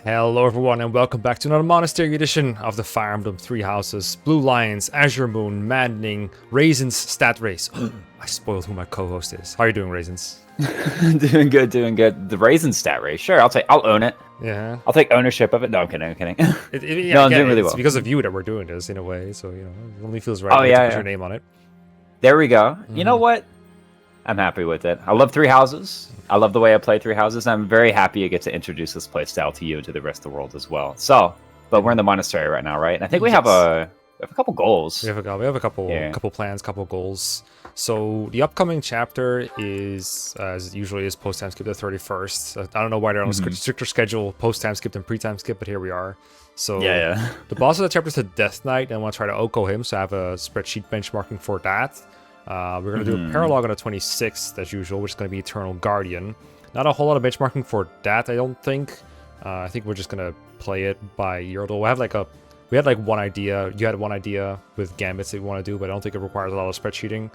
Hello everyone and welcome back to another Monastery edition of the Fire Emblem Three Houses, Blue Lions, Azure Moon, Maddening, Raisins Stat Race. I spoiled who my co-host is. How are you doing, Raisins? Doing good, doing good. The Raisin Stat Race, sure, I'll own it. Yeah. I'll take ownership of it. No, I'm kidding, Yeah, no, I'm again, doing really well. It's because of you that we're doing this in a way, so it only feels right to put your name on it. There we go. You know what? I'm happy with it. I love Three Houses. I love the way I play Three Houses. I'm very happy I get to introduce this playstyle to you and to the rest of the world as well. So, but we're in the monastery right now, right? And I think we have a couple goals. We have a couple plans, couple goals. So the upcoming chapter is, as usually is, post time skip the 31st. I don't know why they're on a stricter schedule, post time skip and pre time skip, but here we are. So the boss of the chapter is the Death Knight, and I want to try to Oko him, so I have a spreadsheet benchmarking for that. We're going to do a paralog on the 26th, as usual, which is going to be Eternal Guardian. Not a whole lot of benchmarking for that, I don't think. I think we're just going to play it by ear. Although we had like one idea. You had one idea with gambits that you want to do, but I don't think it requires a lot of spreadsheeting.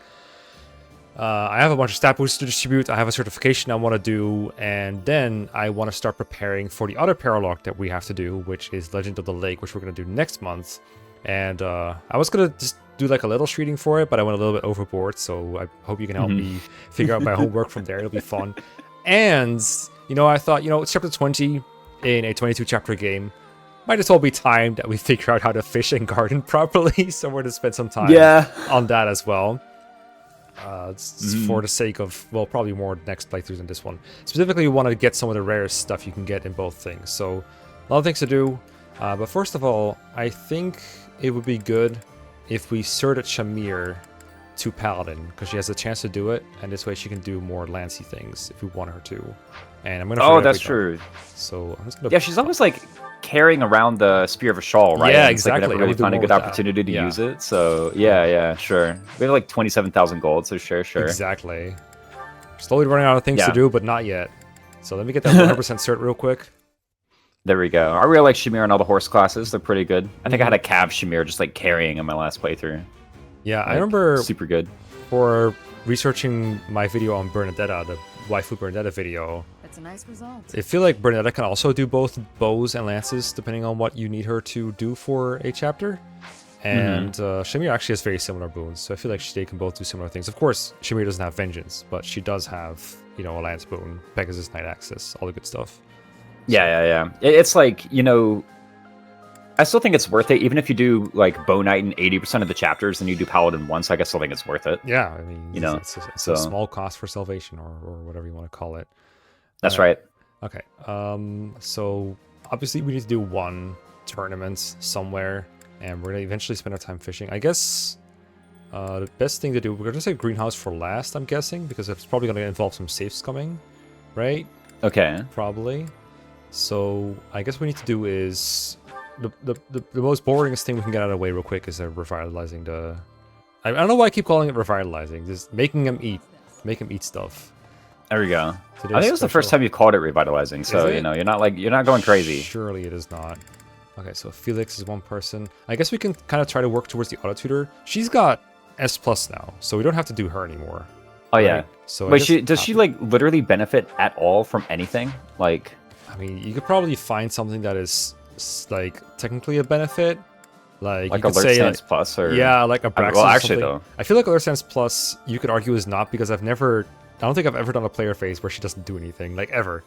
I have a bunch of stat boosts to distribute. I have a certification I want to do, and then I want to start preparing for the other paralog that we have to do, which is Legend of the Lake, which we're going to do next month. And I was going to just do like a little reading for it, but I went a little bit overboard, so I hope you can help me figure out my homework from there. It'll be fun. And, I thought, it's chapter 20 in a 22 chapter game. Might as well be time that we figure out how to fish and garden properly, so we're going to spend some time on that as well. For the sake of, well, probably more next playthroughs than this one. Specifically, we want to get some of the rarest stuff you can get in both things. So, a lot of things to do. But first of all, I think it would be good if we certed Shamir to Paladin, because she has a chance to do it, and this way she can do more Lancy things if we want her to. And I'm gonna. Oh, that's true. So I'm just gonna. Yeah, she's always like carrying around the Spear of a Shawl, right? Yeah, and exactly. Like, never really find a good opportunity to use it. So yeah, sure. We have like 27,000 gold, so sure. Exactly. Slowly running out of things to do, but not yet. So let me get that 100% cert real quick. There we go. I really like Shamir and all the horse classes. They're pretty good. I think I had a Cav Shamir just like carrying in my last playthrough. Yeah, like, I remember super good. For researching my video on Bernadetta, the waifu Bernadetta video. That's a nice result. I feel like Bernadetta can also do both bows and lances depending on what you need her to do for a chapter. And Shamir actually has very similar boons, so I feel like they can both do similar things. Of course, Shamir doesn't have Vengeance, but she does have, a lance boon, Pegasus Knight Access, all the good stuff. Yeah. It's like, I still think it's worth it, even if you do like Bow Knight in 80% of the chapters and you do Paladin once. I still think it's worth it. Yeah, I mean, it's a small cost for salvation, or whatever you want to call it. That's right. Okay. So obviously we need to do one tournament somewhere, and we're gonna eventually spend our time fishing. I guess the best thing to do, we're gonna say greenhouse for last, I'm guessing, because it's probably gonna involve some safes coming, right? Okay. Probably. So I guess what we need to do is the most boringest thing we can get out of the way real quick is revitalizing the. I don't know why I keep calling it revitalizing. Just making them eat, stuff. There we go. I think it was the first time you called it revitalizing, so you're not going crazy. Surely it is not. Okay, so Felix is one person. I guess we can kind of try to work towards the auto tutor. She's got S+ now, so we don't have to do her anymore. Oh right? Yeah. So wait, does she like literally benefit at all from anything? Like, I mean, you could probably find something that is like technically a benefit. Like you could Alert say Stance Plus, or like a Braxis. Well, actually though, I feel like Alert Stance Plus you could argue is not, because I don't think I've ever done a player phase where she doesn't do anything, like ever,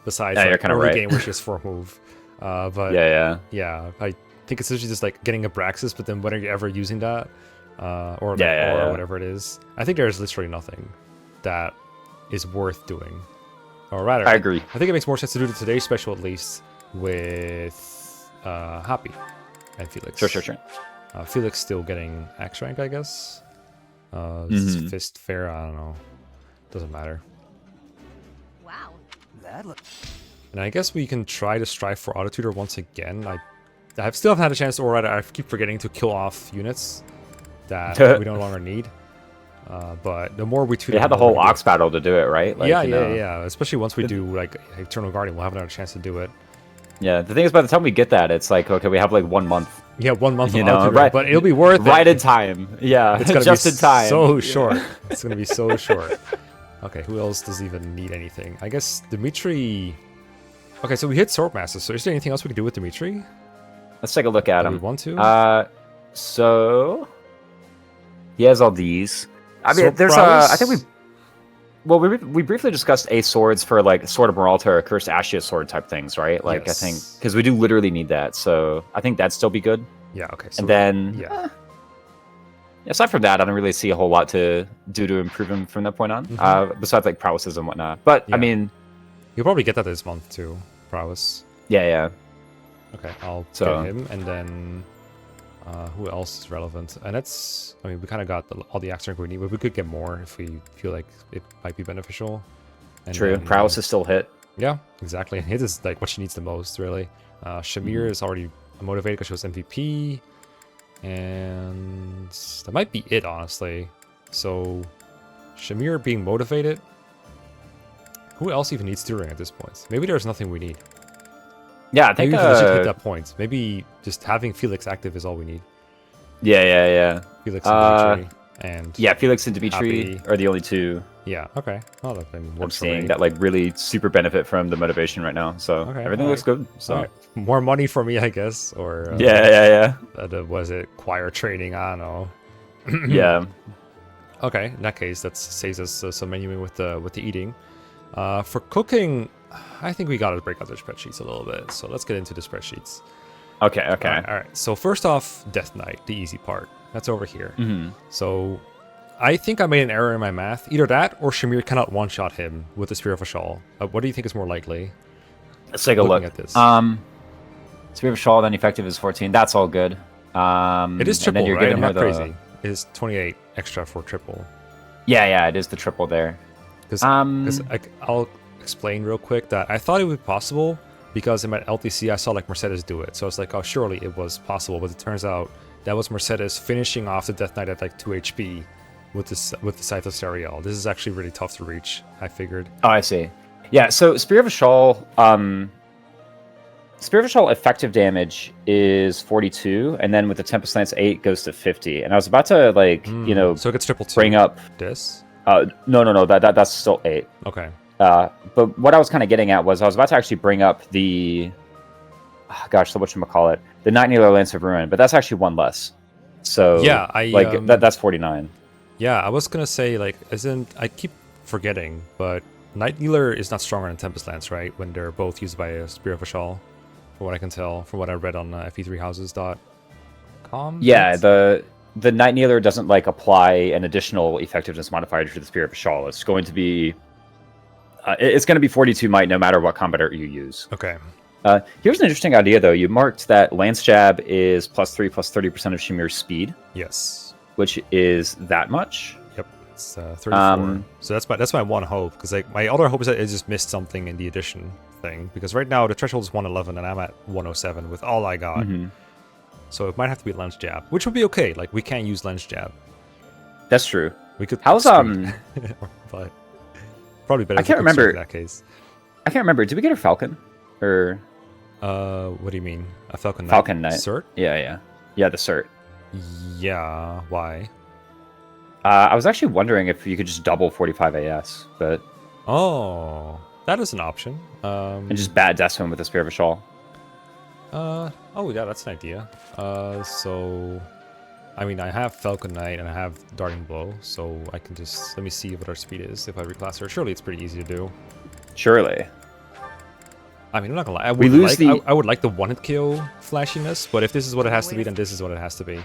besides like early game where she has 4 move. But yeah, I think it's usually just like getting a Braxis, but then when are you ever using that? Or whatever it is. I think there's literally nothing that is worth doing. Or rather, I agree. I think it makes more sense to do the today's special, at least, with Happy and Felix. Sure. Felix still getting Axe rank, I guess. Fist fair, I don't know. Doesn't matter. Wow. And I guess we can try to strive for auto tutor once again. I still haven't had a chance, or rather, I keep forgetting to kill off units that we no longer need. But the more we tutor, they had the whole Ox battle to do it, right? Like, yeah. Especially once we do like Eternal Guardian, we'll have another chance to do it. Yeah, the thing is, by the time we get that, it's like, okay, we have like 1 month. Yeah, 1 month of auto tutor, but it'll be worth it. Right in time. Yeah, it's gonna just be in time. So short. It's gonna be so short. Okay, who else does even need anything? I guess Dimitri Okay, so we hit Swordmaster. So is there anything else we can do with Dimitri? Let's take a look at Do him. we want to? So he has all these. I mean, Sword there's prowess? I think we briefly discussed ace swords for like Sword of Moralta or Cursed Ashia sword type things, right? Like Yes. I think because we do literally need that, so I think that'd still be good. Yeah. Okay. So And then yeah. aside from that, I don't really see a whole lot to do to improve him from that point on. Besides like prowesses and whatnot. But Yeah. I mean, You'll probably get that this month too. Prowess. yeah. Okay, I'll So- get him, and then who else is relevant? And that's, I mean, we kind of got all the action we need, but we could get more if we feel like it might be beneficial. And True. then, Prowess is still hit. Yeah, exactly. And hit is like what she needs the most, really. Shamir is already motivated because she was MVP, and that might be it, honestly. So Shamir being motivated. Who else even needs tutoring at this point? Maybe there's nothing we need. Yeah, I think Maybe we can legit hit that point. Maybe just having Felix active is all we need. yeah. Felix and Dimitri. And Yeah, Felix and Dimitri Happy. are the only two yeah, okay. Well, that I'm works for seeing me. that like really super benefit from the motivation right now. So Okay, everything alright. looks good. So Alright. More money for me, I guess. Or yeah. was it choir training? I don't know. Yeah. Okay, in that case, that saves us some menuing with the eating. For cooking, I think we gotta break out the spreadsheets a little bit. So let's get into the spreadsheets. Okay. All right. So first off, Death Knight, the easy part. That's over here. So I think I made an error in my math. Either that or Shamir cannot one-shot him with the Spear of a Shawl. What do you think is more likely? Let's take a Looking look at this. Spear of Shawl, then effective is 14. That's all good. It is and then triple, you're right? giving I'm her not the- crazy. It is 28 extra for triple. Yeah, it is the triple there. Because Um, I'll explain real quick that I thought it would be possible because in my LTC I saw like Mercedes do it. So I was like, oh, surely it was possible. But it turns out that was Mercedes finishing off the Death Knight at like 2 HP with the Scythe of Sariel. This is actually really tough to reach, I figured. Oh, I see. Yeah, so Spear of a Shawl, effective damage is 42, and then with the Tempest Lance 8 goes to 50. And I was about to So it gets triple 2. bring up. This? No. That's still 8. Okay. But what I was kind of getting at was I was about to actually bring up the, the whatchamacallit, the Night Kneeler Lance of Ruin, but that's actually one less. So Yeah, that's 49. Yeah, I was gonna say like, I keep forgetting, but Night Kneeler is not stronger than Tempest Lance, right? When they're both used by a Spear of a Shawl, from what I can tell, from what I read on fe3houses.com. Yeah, the Night Kneeler doesn't like apply an additional effectiveness modifier to the Spear of a Shawl. It's going to be 42 might no matter what combator you use. Okay. Here's an interesting idea though. You marked that Lance Jab is +3 30% of Shamir's speed, Yes. which is that much. Yep. It's 34. So that's my one hope, because like my other hope is that it just missed something in the addition thing, because right now the threshold is 111 and I'm at 107 with all I got. So it might have to be Lens Jab, which would be okay. Like we can't use Lens Jab. That's true. We could. How's Streak. But probably better. I if we can't could remember. Streak in that case. I can't remember. Did we get a Falcon? Or What do you mean? A Falcon Knight? Falcon Knight. Cert? Yeah, the cert. Yeah. Why? I was actually wondering if you could just double 45 AS, but Oh, that is an option. and just bad Desmond with the Spear of a Shawl. Oh yeah, that's an idea. So, I mean, I have Falcon Knight and I have Darting Blow, so I can just let me see what our speed is if I reclass her. Surely it's pretty easy to do. Surely. I mean, I'm not gonna lie. I would like the one-hit kill flashiness, but if this is what it has to be, then this is what it has to be.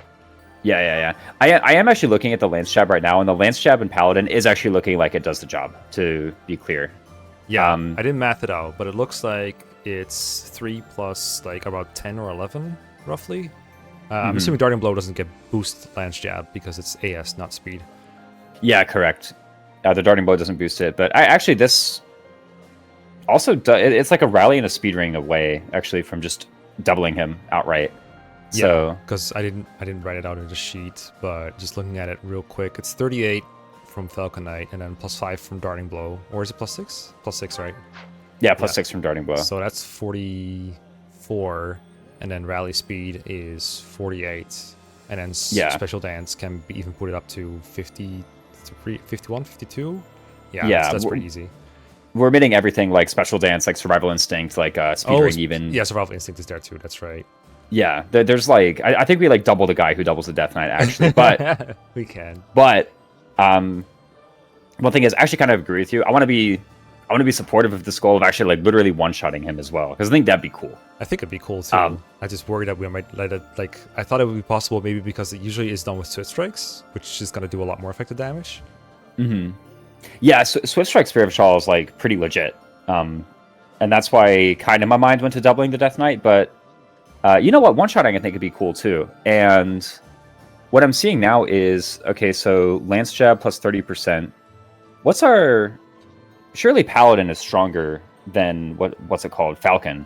Yeah. I am actually looking at the Lance Jab right now, and the Lance Jab in Paladin is actually looking like it does the job, to be clear. Yeah, I didn't math it out, but it looks like it's 3 plus like about 10 or 11, roughly. I'm assuming Darting Blow doesn't get boost Lance Jab because it's AS, not speed. Yeah, correct. The Darting Blow doesn't boost it, but this also it's like a rally and a speed ring away, actually, from just doubling him outright. Yeah, because I didn't write it out in the sheet, but just looking at it real quick, it's 38 from Falcon Knight and then +5 from Darting Blow. Or is it +6? +6, right? Yeah, +6 from Darting Blow. So that's 44, and then rally speed is 48, and then special dance can be even put it up to 50, 51, 52. Yeah, that's pretty easy. we're omitting everything like special dance, like survival instinct, like speed ring even. Yeah, survival instinct is there too. That's right. Yeah, there's like I think we like double the guy who doubles the Death Knight actually, but we can. But one thing is, I actually kind of agree with you. I want to be supportive of this goal of actually like literally one-shotting him as well, because I think that'd be cool. I think it'd be cool too. I just worry that we might let it, like, I thought it would be possible maybe because it usually is done with Swift Strikes, which is going to do a lot more effective damage. Mm-hmm. Yeah, so Swift Strike Spirit of Shaw is like pretty legit. And that's why kind of my mind went to doubling the Death Knight, but you know what? One-shotting I think would be cool too. And what I'm seeing now is, okay, so Lance Jab plus 30%. What's our... Surely Paladin is stronger than, what's it called? Falcon.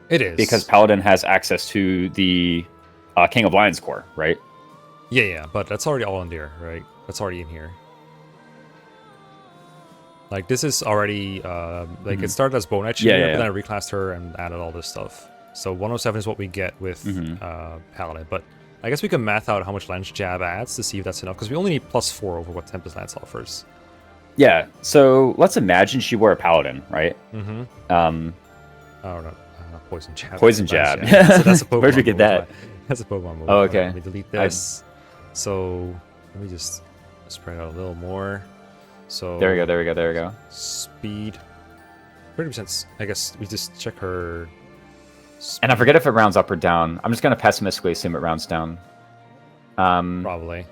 It is. Because Paladin has access to the King of Lions core, right? Yeah, but that's already all in there, right? That's already in here. Like, this is already, like, it started as Bone Edge, but then I reclassed her and added all this stuff. So 107 is what we get with Paladin, but I guess we can math out how much Lance Jab adds to see if that's enough, because we only need +4 over what Tempest Lance offers. Yeah, so let's imagine she were a Paladin, right? Mm-hmm. Oh, no, Poison Jab. Poison Jab. So that's a Pokemon Where'd you get that? That's a Pokemon move. Oh, okay. Let me delete this. So let me just spread out a little more. So there we go. Speed. 30%. I guess we just check her. Speed. And I forget if it rounds up or down. I'm just gonna pessimistically assume it rounds down. Probably.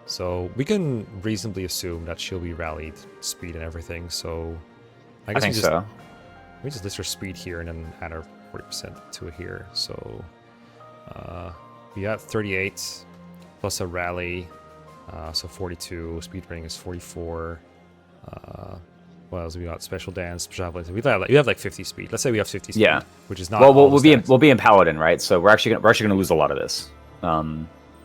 So we can reasonably assume that she'll be rallied speed and everything. So I guess so. We just list her speed here and then add her 40% to it here. So we got 38 plus a rally, so 42. Speed ring is 44. What else? We got special dance, we have like 50 speed. Let's say we have 50 speed. Yeah, which is not. Well, we'll be in Paladin, right? So we're actually gonna lose a lot of this.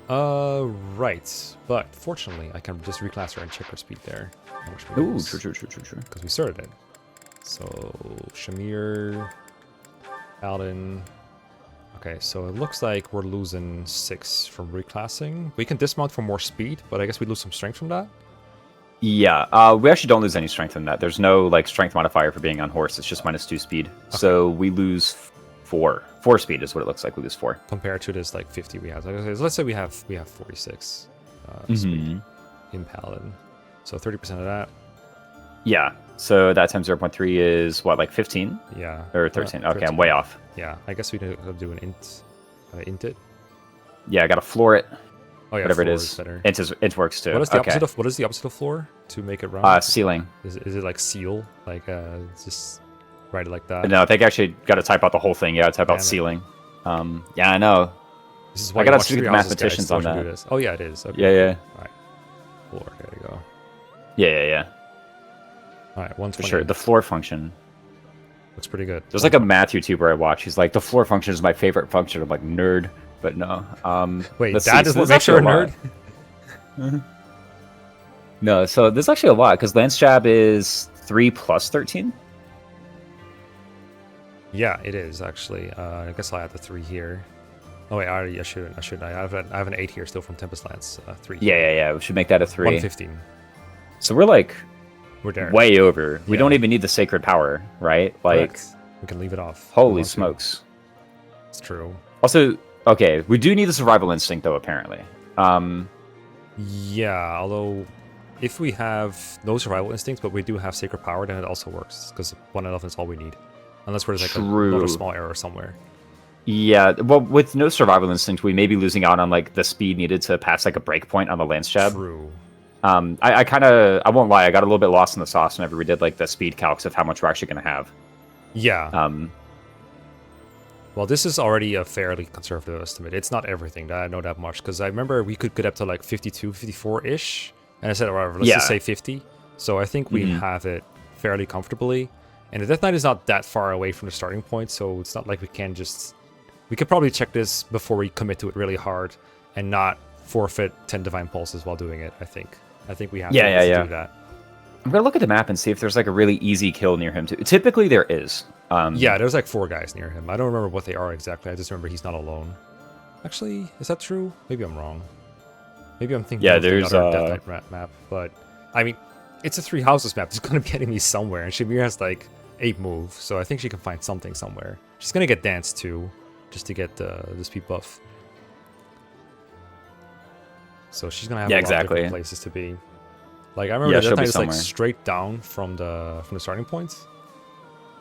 Right. But fortunately, I can just reclass her and check her speed there. Ooh, true. Because we started it. So Shamir, Paladin. Okay, so it looks like we're losing 6 from reclassing. We can dismount for more speed, but I guess we lose some strength from that. Yeah, we actually don't lose any strength from that. There's no like strength modifier for being on horse. It's just -2 speed. Okay. So we lose 4. 4 speed is what it looks like. We lose 4 compared to this like 50 we have. Okay, so let's say we have 46 speed in Paladin. So 30% of that. Yeah. So that times 0.3 is what, like 15? Yeah. Or 13. Okay, 13. I'm way off. Yeah, I guess we could do an int it. Yeah, I gotta floor it. Oh yeah, whatever it is. Int works too. What is the opposite of floor to make it round? Ceiling. Is it like seal? Like just write it like that? No, I think I actually got to type out the whole thing. Yeah, type out ceiling. Yeah, I know. This is why I gotta speak to the mathematicians on that. Oh yeah, it is. Okay. Yeah. All right. Floor. There you go. Yeah. All right, 120. For sure. The floor function looks pretty good. There's like a math YouTuber I watch. He's like, the floor function is my favorite function. I'm like, nerd. But no. Wait, that does what makes you a nerd? No, so there's actually a lot, because Lance Jab is 3 plus 13. Yeah, it is actually. I guess I'll add the 3 here. Oh wait, I shouldn't. I have an 8 here still from Tempest Lance. 3. Yeah. We should make that a 3. 115. So we're there. Way over. We don't even need the sacred power, right? Like, correct. We can leave it off. Holy smokes. It's true. Also, okay, we do need the survival instinct though, apparently. Yeah, although if we have no survival instincts, but we do have sacred power, then it also works, because 1 elephant is all we need. Unless there's like another small error somewhere. Yeah, well, with no survival instinct, we may be losing out on like the speed needed to pass like a breakpoint on the Lance Jab. True. I won't lie, I got a little bit lost in the sauce whenever we did like the speed calcs of how much we're actually going to have. Yeah. Well, this is already a fairly conservative estimate. It's not everything, I know that much, because I remember we could get up to like 52, 54-ish, and I said, whatever, let's just say 50. So I think we have it fairly comfortably. And the Death Knight is not that far away from the starting point, so it's not like we can just... We could probably check this before we commit to it really hard and not forfeit 10 Divine Pulses while doing it, I think. I think we have to do that. I'm going to look at the map and see if there's like a really easy kill near him too. Typically there is. Yeah, there's like 4 guys near him. I don't remember what they are exactly. I just remember he's not alone. Actually, is that true? Maybe I'm wrong. Maybe I'm thinking of the other Death Knight map. But, I mean, it's a 3 houses map. There's gonna be enemies somewhere, and Shamir has like 8 moves, so I think she can find something somewhere. She's gonna get dance too, just to get the speed buff. So she's gonna have a lot of different places to be. Like I remember that time it's like straight down from the starting point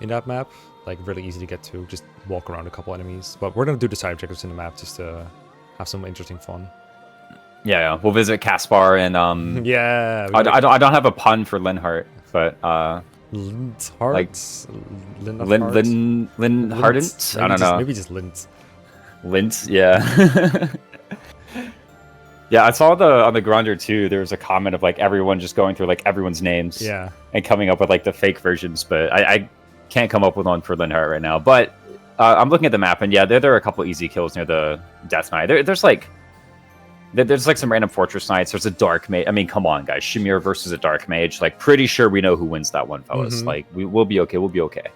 in that map. Like really easy to get to. Just walk around a couple enemies. But we're gonna do the side objectives in the map just to have some interesting fun. Yeah, we'll visit Caspar and yeah. I don't have a pun for Linhart, but Linhart, like Linhart. I don't know. Maybe just Lint. Lint, yeah. Yeah, I saw on the Gronder too. There was a comment of like everyone just going through like everyone's names, yeah, and coming up with like the fake versions. But I can't come up with one for Linhart right now. But I'm looking at the map, and yeah, there are a couple easy kills near the Death Knight. There's like some random Fortress Knights. There's a Dark Mage. I mean, come on, guys. Shamir versus a Dark Mage. Like, pretty sure we know who wins that one, fellas. Like, we'll be okay. We'll be okay.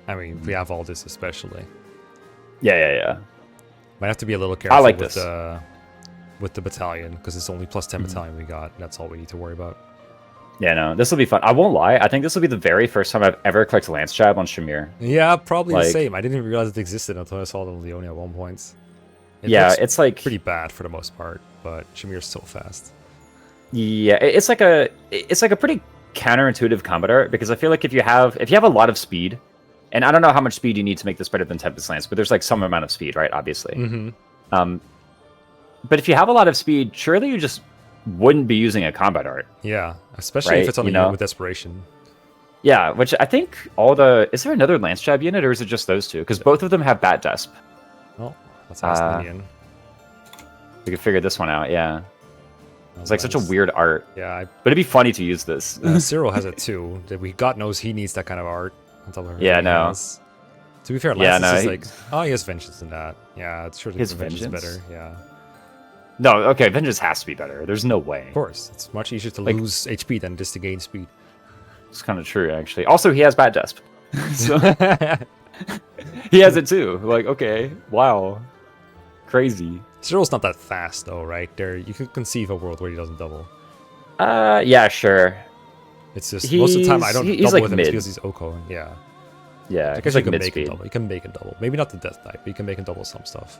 I mean, we have all this especially. Yeah. Might have to be a little careful like with the battalion, because it's only plus 10 battalion we got. That's all we need to worry about. Yeah, no, this will be fun. I won't lie. I think this will be the very first time I've ever clicked Lance Jab on Shamir. Yeah, probably the same. I didn't even realize it existed until I saw it on Leone at one point. It's like pretty bad for the most part, but Shamir's so fast. Yeah, it's like a pretty counterintuitive combat art, because I feel like if you have a lot of speed, and I don't know how much speed you need to make this better than Tempest Lance, but there's like some amount of speed, right? Obviously. But if you have a lot of speed, surely you just wouldn't be using a combat art. Yeah, especially if it's on a unit with Desperation. Yeah, which I think is there another Lance Jab unit, or is it just those two? Because both of them have Bat Desp. Well, let's ask Minion. We could figure this one out, yeah. It's like such a weird art. Yeah. But it'd be funny to use this. Cyril has it too. God knows he needs that kind of art on top of everything. Yeah, no. Else. To be fair, Lance is like, he has Vengeance in that. Yeah, it's surely his Vengeance better. Yeah. No, okay, Vengeance has to be better. There's no way. Of course. It's much easier to lose HP than just to gain speed. It's kind of true, actually. Also, he has Bat Desp. So he has it too. Like, okay, wow. Crazy. Cyril's not that fast, though, right? You could conceive a world where he doesn't double. Yeah, sure. It's just, most of the time I don't double like with him mid. because he's Oko, yeah. Yeah, because you can make him double. You can make him double. Maybe not the Death Knight, but you can make him double some stuff.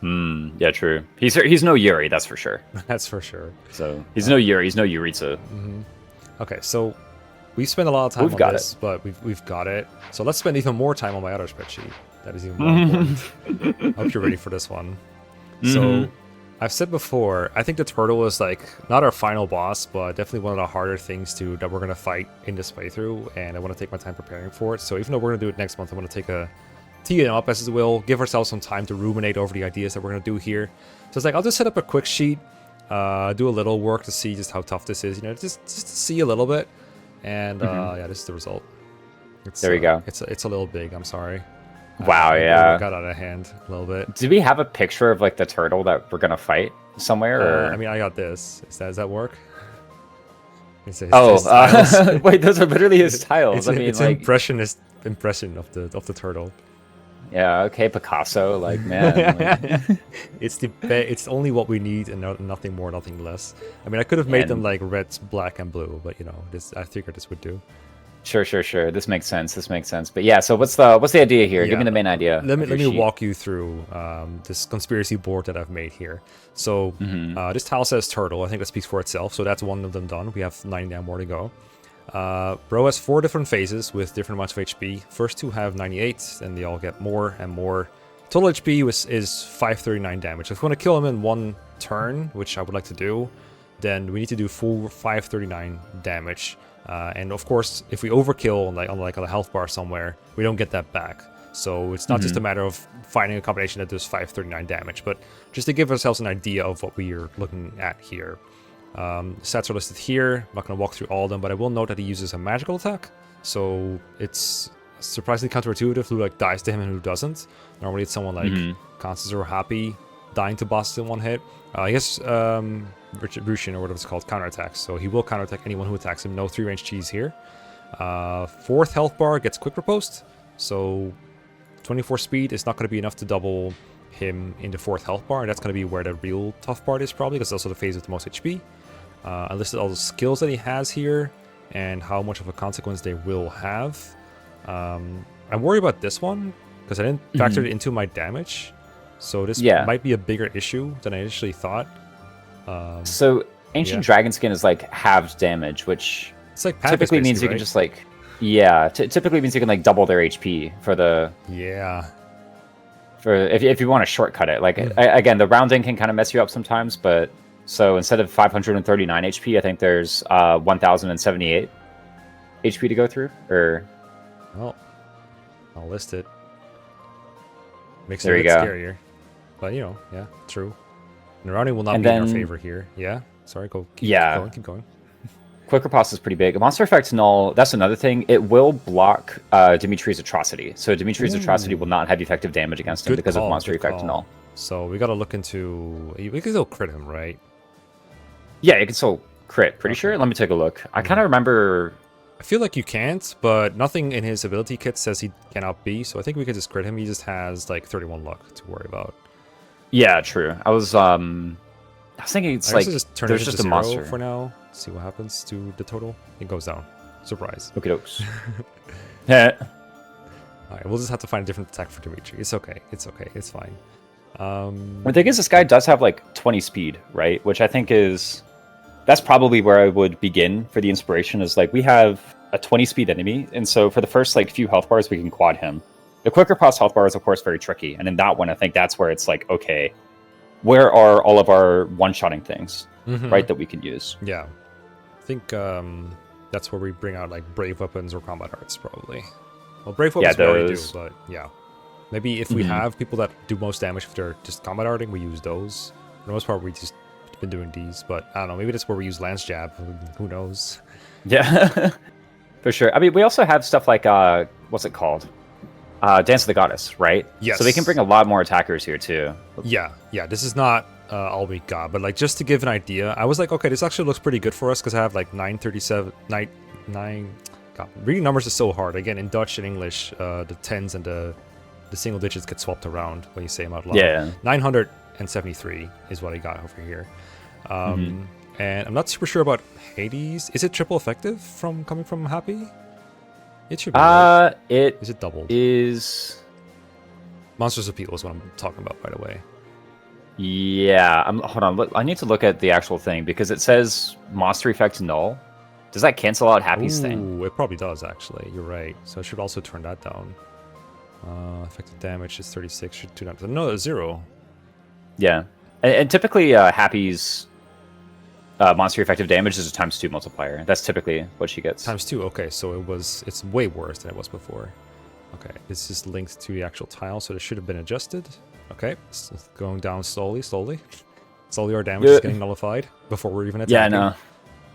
Yeah, true. He's no Yuri, that's for sure. That's for sure. So he's no Yuri, he's no Yuritsa. Okay, so we've spent a lot of time on this, but we've got it. So let's spend even more time on my other spreadsheet. That is even more important. I hope you're ready for this one. So I've said before, I think the turtle is like not our final boss, but definitely one of the harder things that we're gonna fight in this playthrough, and I want to take my time preparing for it. So even though we're gonna do it next month, I want to tee it up as it will, give ourselves some time to ruminate over the ideas that we're gonna do here. So it's like I'll just set up a quick sheet, do a little work to see just how tough this is, just to see a little bit, and yeah, this is the result. There we go. It's a little big. I'm sorry. Wow, yeah. Got out of hand a little bit. Do we have a picture of like the turtle that we're gonna fight somewhere? Or? I mean, I got this. Does that work? Wait, those are literally his tiles. It's an impressionist impression of the turtle. Yeah. Okay, Picasso. Like, man. It's only what we need and nothing more, nothing less. I mean, I could have made them like red, black, and blue, but I figured this would do. Sure. This makes sense. But yeah, so what's the idea here? Give me the main idea. Let me walk you through this conspiracy board that I've made here. So this tile says turtle. I think that speaks for itself. So that's one of them done. We have 99 more to go. Bro has 4 different phases with different amounts of HP. First 2 have 98, and they all get more and more. Total HP is 539 damage. If we want to kill him in one turn, which I would like to do, then we need to do full 539 damage. And of course, if we overkill on a health bar somewhere, we don't get that back. So it's not just a matter of finding a combination that does 539 damage, but just to give ourselves an idea of what we are looking at here. Stats are listed here. I'm not going to walk through all of them, but I will note that he uses a magical attack. So it's surprisingly counterintuitive who dies to him and who doesn't. Normally it's someone like Constance or Happy dying to bosses in one hit. He has Retribution, or whatever it's called, counterattacks. So he will counterattack anyone who attacks him. No 3-range cheese here. 4th health bar gets quick riposte. So 24 speed is not going to be enough to double him in the 4th health bar. And that's going to be where the real tough part is probably, because it's also the phase with the most HP. I listed all the skills that he has here and how much of a consequence they will have. I'm worried about this one because I didn't factor it into my damage. So this might be a bigger issue than I initially thought. So Ancient Dragonskin is like halved damage, which it's like typically means you can just like typically means you can like double their HP for the for if you want to shortcut it. Like again, the rounding can kind of mess you up sometimes, but so instead of 539 HP, I think there's 1078 HP to go through. Or well, I'll list it. Makes there it a you bit go. scarier, but you know, yeah, true. And the rounding will not be in our favor here. Yeah, sorry, keep going. Quick Riposte is pretty big. Monster Effect Null, that's another thing. It will block Dimitri's Atrocity. So Dimitri's Atrocity will not have effective damage against him because of Monster Effect Null. So we got to look into... We can still crit him, right? Yeah, you can still crit. Pretty sure? Let me take a look. I kind of remember... I feel like you can't, but nothing in his ability kit says he cannot be. So I think we can just crit him. He just has like 31 luck to worry about. Yeah, true. I was thinking it's like just turn there's it just into a monster for now. See what happens to the total. It goes down. Surprise. Okay, dokes. Yeah. All right, we'll just have to find a different attack for Dimitri. It's okay. It's okay. It's fine. The thing is, this guy does have like 20 speed, right? Which I think that's probably where I would begin for the inspiration. Is like we have a 20 speed enemy, and so for the first like few health bars, we can quad him. The Quick Riposte health bar is of course very tricky, and in that one, I think that's where it's like, okay, where are all of our one-shotting things, right, that we can use? Yeah, I think that's where we bring out like brave weapons or combat arts, probably. Well, brave weapons we already do, but yeah. Maybe if we have people that do most damage if they're just combat arting, we use those. For the most part, we just been doing these, but I don't know. Maybe that's where we use Lance Jab. Who knows? Yeah, for sure. I mean, we also have stuff like what's it called? Dance of the Goddess, right? Yes. So we can bring a lot more attackers here too. Yeah. This is not all we got, but like just to give an idea, I was like, okay, this actually looks pretty good for us because I have like 937, 9. God, reading numbers is so hard. Again, in Dutch and English, the tens and the single digits get swapped around when you say them out loud. Yeah. 973 is what I got over here. And I'm not super sure about Hades. Is it triple effective coming from Happy? It should be. Right? Is it doubled? Is Monsters Appeal is what I'm talking about, by the way. Yeah. Hold on. Look, I need to look at the actual thing because it says Monster Effect Null. Does that cancel out Happy's thing? It probably does, actually. You're right. So I should also turn that down. Effective damage is 36. Should do that. No, 0. Yeah. And typically, Happy's monster effective damage is a ×2 multiplier. That's typically what she gets. ×2. Okay, so it's way worse than it was before. Okay, it's just linked to the actual tile, so it should have been adjusted. Okay, it's going down slowly. Slowly our damage is getting nullified before we're even attacking. Yeah, I know.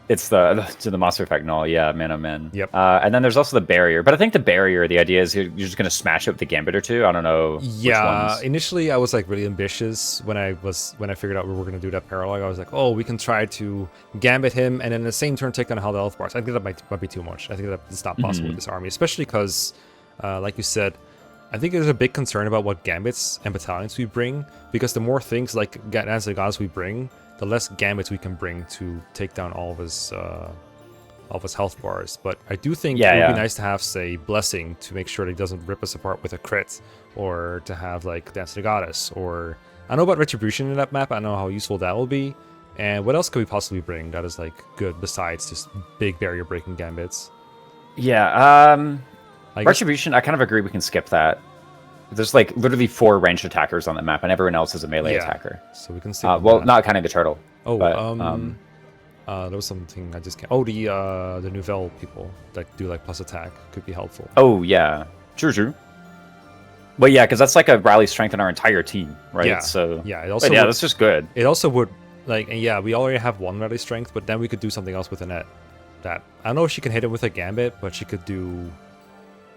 It's the monster effect null. Yeah, man, oh man. Yep. And then there's also the barrier. But I think the barrier, the idea is you're just going to smash it with the gambit or two. I don't know. Yeah, initially I was like really ambitious when I figured out we were going to do that paralog. I was like, oh, we can try to gambit him and then in the same turn take down the health bars. I think that might be too much. I think that it's not possible with this army, especially because, like you said, I think there's a big concern about what gambits and battalions we bring, because the more things like Dance of the Gods we bring, the less gambits we can bring to take down all of his health bars. But I do think it would be nice to have, say, Blessing to make sure that he doesn't rip us apart with a crit, or to have like Dance of the Goddess, or I don't know about Retribution in that map. I don't know how useful that will be. And what else could we possibly bring that is like good besides just big barrier breaking gambits? Yeah, Retribution, I kind of agree we can skip that. There's like literally 4 ranged attackers on the map, and everyone else is a melee attacker. So we can see. Well, not counting the turtle. Oh, but, there was something I just can't. Oh, the Nouvelle people that do like plus attack could be helpful. Oh yeah, true. But yeah, because that's like a rally strength in our entire team, right? Yeah. So yeah, it also that's just good. It also would like, and yeah, we already have 1 rally strength, but then we could do something else with Annette. That I don't know if she can hit him with a gambit, but she could do.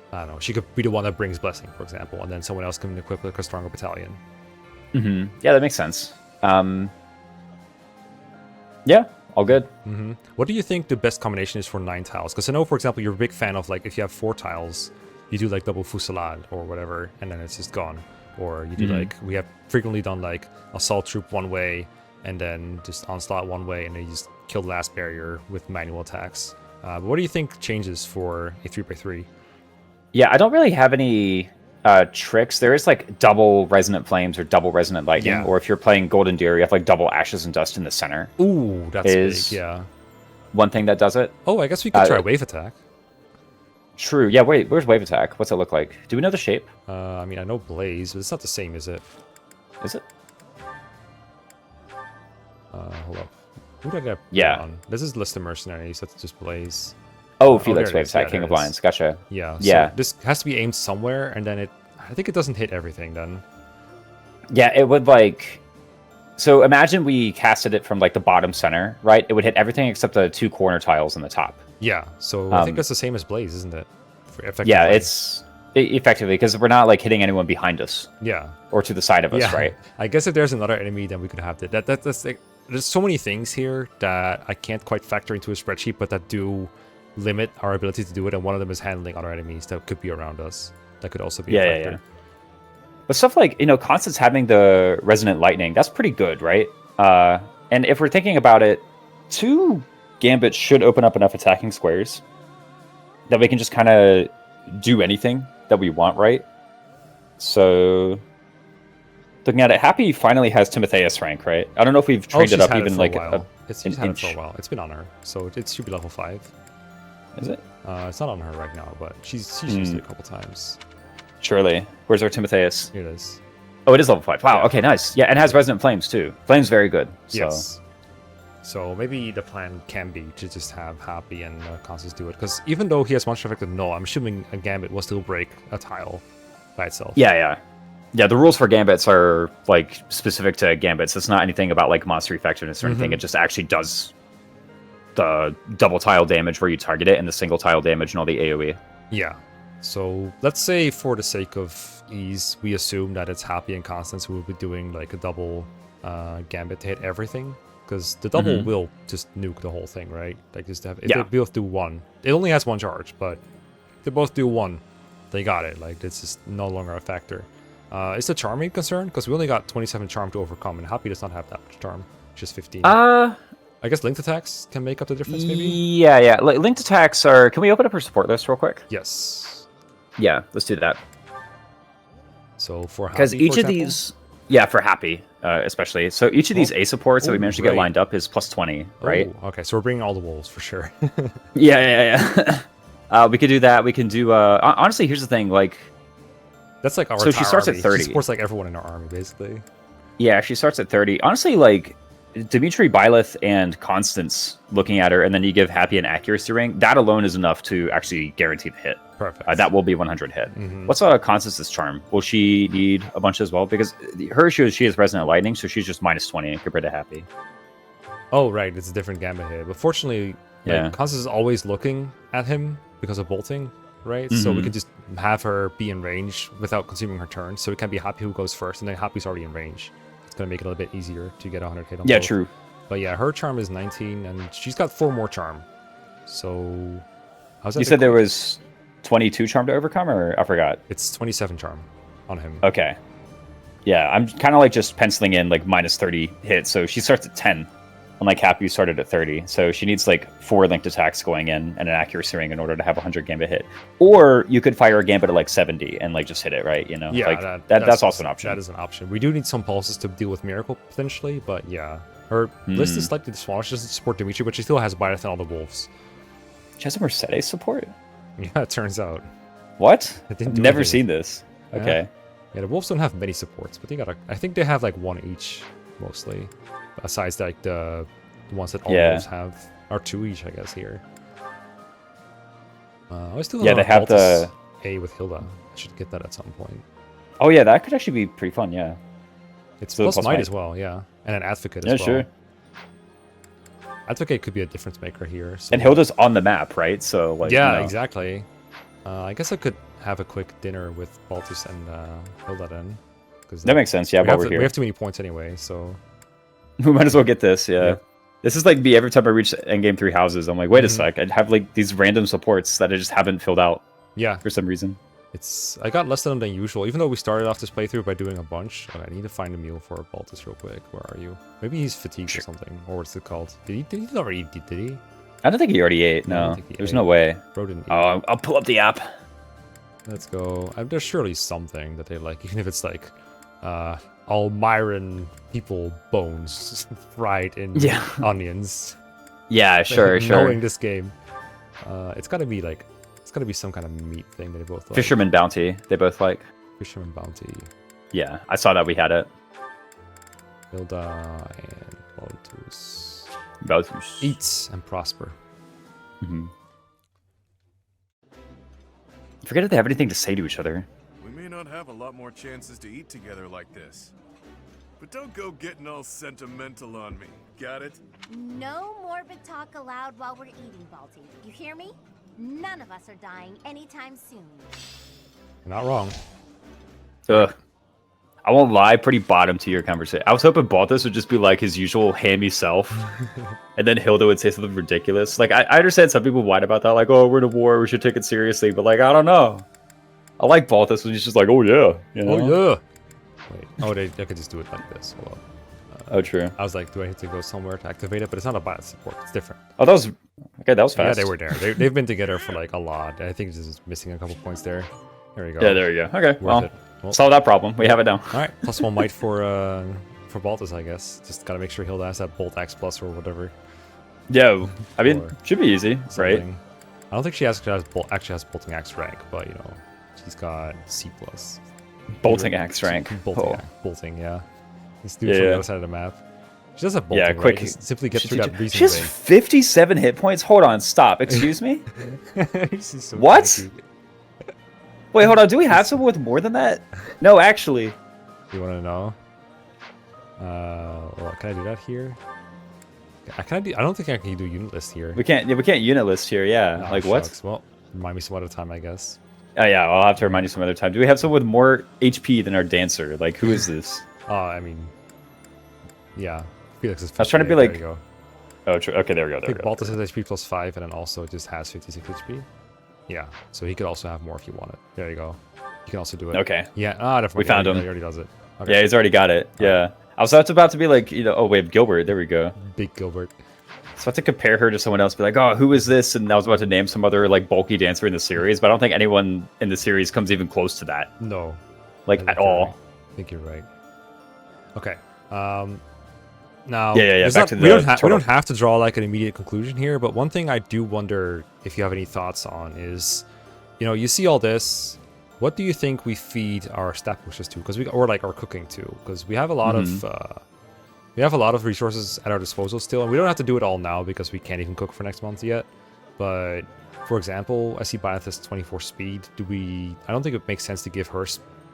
I don't know. She could be the one that brings Blessing, for example, and then someone else can equip like a stronger battalion. Yeah, that makes sense. Yeah, all good. What do you think the best combination is for 9 tiles? Because I know, for example, you're a big fan of like if you have 4 tiles, you do like double fusillade or whatever, and then it's just gone. Or you do like we have frequently done like assault troop one way, and then just onslaught one way, and then you just kill the last barrier with manual attacks. But what do you think changes for a 3x3? Yeah, I don't really have any tricks. There is like double resonant flames or double resonant lightning, or if you're playing Golden Deer, you have like double ashes and dust in the center. Ooh, that's big, yeah. One thing that does it. Oh, I guess we could try wave attack. True. Yeah, wait, where's wave attack? What's it look like? Do we know the shape? I mean, I know blaze, but it's not the same, is it? Is it? Hold up. Who did I get on? This is list of mercenaries, that's just blaze. Oh, Felix wave attack, Yeah, King of Lions. Gotcha. Yeah. Yeah. So this has to be aimed somewhere, and then I think it doesn't hit everything then. Yeah, it would like. So imagine we casted it from like the bottom center, right? It would hit everything except the 2 corner tiles in the top. Yeah. So I think that's the same as blaze, isn't it? Yeah, it's effectively because we're not like hitting anyone behind us. Yeah. Or to the side of us, right? I guess if there's another enemy, then we could have that. That's like, there's so many things here that I can't quite factor into a spreadsheet, but that do limit our ability to do it. And one of them is handling other enemies that could be around us. That could also be a factor. Yeah. But stuff like, Constance having the resonant lightning, that's pretty good, right? And if we're thinking about it, 2 gambits should open up enough attacking squares that we can just kind of do anything that we want, right? So, looking at it, Happy finally has Timotheus rank, right? I don't know if we've trained it up even like it's had it for a while. It's been on her, so it should be level 5. Is it? It's not on her right now, but she's used it a couple times. Surely. Where's our Timotheus? Here it is. Oh, it is level 5. Wow, Yeah. okay, nice. Yeah, and has Resonant Flames, too. Flames very good. So. Yes. So maybe the plan can be to just have Happy and Constance do it. Because even though he has monster effective null, I'm assuming a Gambit will still break a tile by itself. Yeah. Yeah, the rules for Gambits are, like, specific to Gambits. It's not anything about, like, monster effectiveness or anything. It just actually does the double tile damage where you target it and the single tile damage and all the AoE. Yeah. So let's say for the sake of ease, we assume that it's Happy and Constance who will be doing like a double Gambit to hit everything. Because the double will just nuke the whole thing, right? Like just have, if they both do 1. It only has 1 charge, but if they both do 1, they got it. Like it's just no longer a factor. Is the charming concern? Because we only got 27 charm to overcome, and Happy does not have that much charm. Just 15. I guess linked attacks can make up the difference, maybe? Yeah. Linked attacks are... Can we open up her support list real quick? Yes. Yeah, let's do that. So for Happy, because each for of these... Yeah, for Happy, especially. So each of these A supports that we managed to get lined up is plus 20, right? Oh, okay, so we're bringing all the wolves for sure. Yeah. We could do that. We can do... honestly, here's the thing, like... That's like our So she starts army. at 30. She supports like everyone in our army, basically. Yeah, she starts at 30. Honestly, like... Dimitri, Byleth, and Constance looking at her, and then you give Happy an accuracy ring, that alone is enough to actually guarantee the hit. Perfect. That will be 100 hit. What's Constance's charm? Will she need a bunch as well? Because her issue is she has Resonant Lightning, so she's just minus 20 compared to Happy. Oh, right. It's a different Gambit hit. But fortunately, Constance is always looking at him because of bolting, right? So we can just have her be in range without consuming her turn. So it can be Happy who goes first, and then Happy's already in range. Going to make it a little bit easier to get 100 hit on both. True. But yeah, her charm is 19, and she's got 4 more charm. So, how's that? You said there was 22 charm to overcome, or I forgot? It's 27 charm on him. Okay. Yeah, I'm kind of like just penciling in like minus 30 hits, so she starts at 10. Unlike Happy, started at 30. So she needs like 4 linked attacks going in and an accuracy ring in order to have 100 gambit hit. Or you could fire a gambit at like 70 and like just hit it, right? You know, Yeah, like that's also an option. That is an option. We do need some pulses to deal with Miracle potentially, but yeah. Her list is slightly smaller. She doesn't support Dimitri, but she still has Binah and all the wolves. She has a Mercedes support? Yeah, it turns out. What? It didn't I've do never anything. seen this. Okay. Yeah, the wolves don't have many supports, but they got I think they have like 1 each, mostly. Besides like the ones that all wolves have. Or 2 each, I guess, here. I still they have the A with Hilda. I should get that at some point. Oh yeah, that could actually be pretty fun, yeah. It's So plus plus might might. as well, yeah. And an Advocate as well. Sure. Advocate could be a difference maker here. So. And Hilda's on the map, right? So like exactly. I guess I could have a quick dinner with Baltus and Hilda then. That makes sense, yeah, while we're here. We have too many points anyway, so... We might as well get this, yeah. This is like me every time I reach endgame 3 houses. I'm like, wait a sec, I'd have like these random supports that I just haven't filled out. Yeah. For some reason. I got less than usual, even though we started off this playthrough by doing a bunch. Okay, I need to find a meal for Baltus real quick. Where are you? Maybe he's fatigued or something, or what's it called? Did he already eat? Did he? I don't think he already ate. I don't No, think he there's ate. no way. Bro didn't eat. Oh, I'll pull up the app. Let's go. There's surely something that they like, even if it's like Almiran people bones fried in onions. Yeah, sure. Knowing this game, it's gotta be some kind of meat thing that they both like. Fisherman bounty. They both like. Fisherman bounty. Yeah, I saw that we had it. Hilda and Baltus. Baltus. Eat and prosper. Forget if they have anything to say to each other. We may not have a lot more chances to eat together like this. But don't go getting all sentimental on me. Got it? No morbid talk allowed while we're eating, Balti. You hear me? None of us are dying anytime soon. You're not wrong. Ugh. I won't lie, pretty bottom to your conversation. I was hoping Baltus would just be like his usual hammy self. And then Hilda would say something ridiculous. Like, I understand some people whine about that, like, oh, we're in a war, we should take it seriously. But, like, I don't know. I like Baltus when he's just like, oh, yeah. You know? Oh, yeah. Wait. Oh, they could just do it like this. Hold on. Oh, true. I was like, do I have to go somewhere to activate it? But it's not a bot support. It's different. Oh, that was... Okay, that was fast. Yeah, they were there. They've been together for, like, a lot. I think this is missing a couple points there. There we go. Yeah, there you go. Okay, Worth it. Well, solve that problem. We have it now. All right, plus 1 might for Baltus, I guess. Just gotta make sure Hilda has that Bolt Axe plus or whatever. Yeah, I mean, Or should be easy, right? Something. I don't think she actually has Bolting Axe rank, but you know, she's got C plus. Bolting Axe rank. Bolting, yeah. This dude from the other side of the map. She does have bolting. Yeah, quick. Right? Just simply get through that reasonably. She has 57 hit points. Hold on, stop. Excuse me. So What? tanky. Wait, hold on. Do we have someone with more than that? No, actually. You want to know? Well, can I do that here? I don't think I can do unit list here. We can't. Yeah, we can't unit list here. Yeah. Oh, like shucks. what? Well, remind me some other time, I guess. Oh yeah, I'll have to remind you some other time. Do we have someone with more HP than our dancer? Like, who is this? I mean, yeah. Felix is. I was trying to be there like- you go. Oh, true. Okay, there we go. I There we think go. Baltus has HP plus 5 and then also just has 56 HP. Yeah, so he could also have more if you want it. There you go. You can also do it. Okay. Yeah, definitely. We found him. He already does it. Okay. Yeah, he's already got it. Yeah. I was about to be like, you know, oh wait, Gilbert. There we go. Big Gilbert. So I have to compare her to someone else, be like, oh, who is this? And I was about to name some other like bulky dancer in the series, but I don't think anyone in the series comes even close to that, No. like I think at you're all. right. I think you're right. Okay. Now, Yeah. there's Back not- to we the don't we turtle. don't have to draw like an immediate conclusion here, but one thing I do wonder if you have any thoughts on is, you know, you see all this. What do you think we feed our stat pushes to? Because or like our cooking to? Because we have a lot of resources at our disposal still, and we don't have to do it all now because we can't even cook for next month yet. But for example, I see Binah has 24 speed. I don't think it makes sense to give her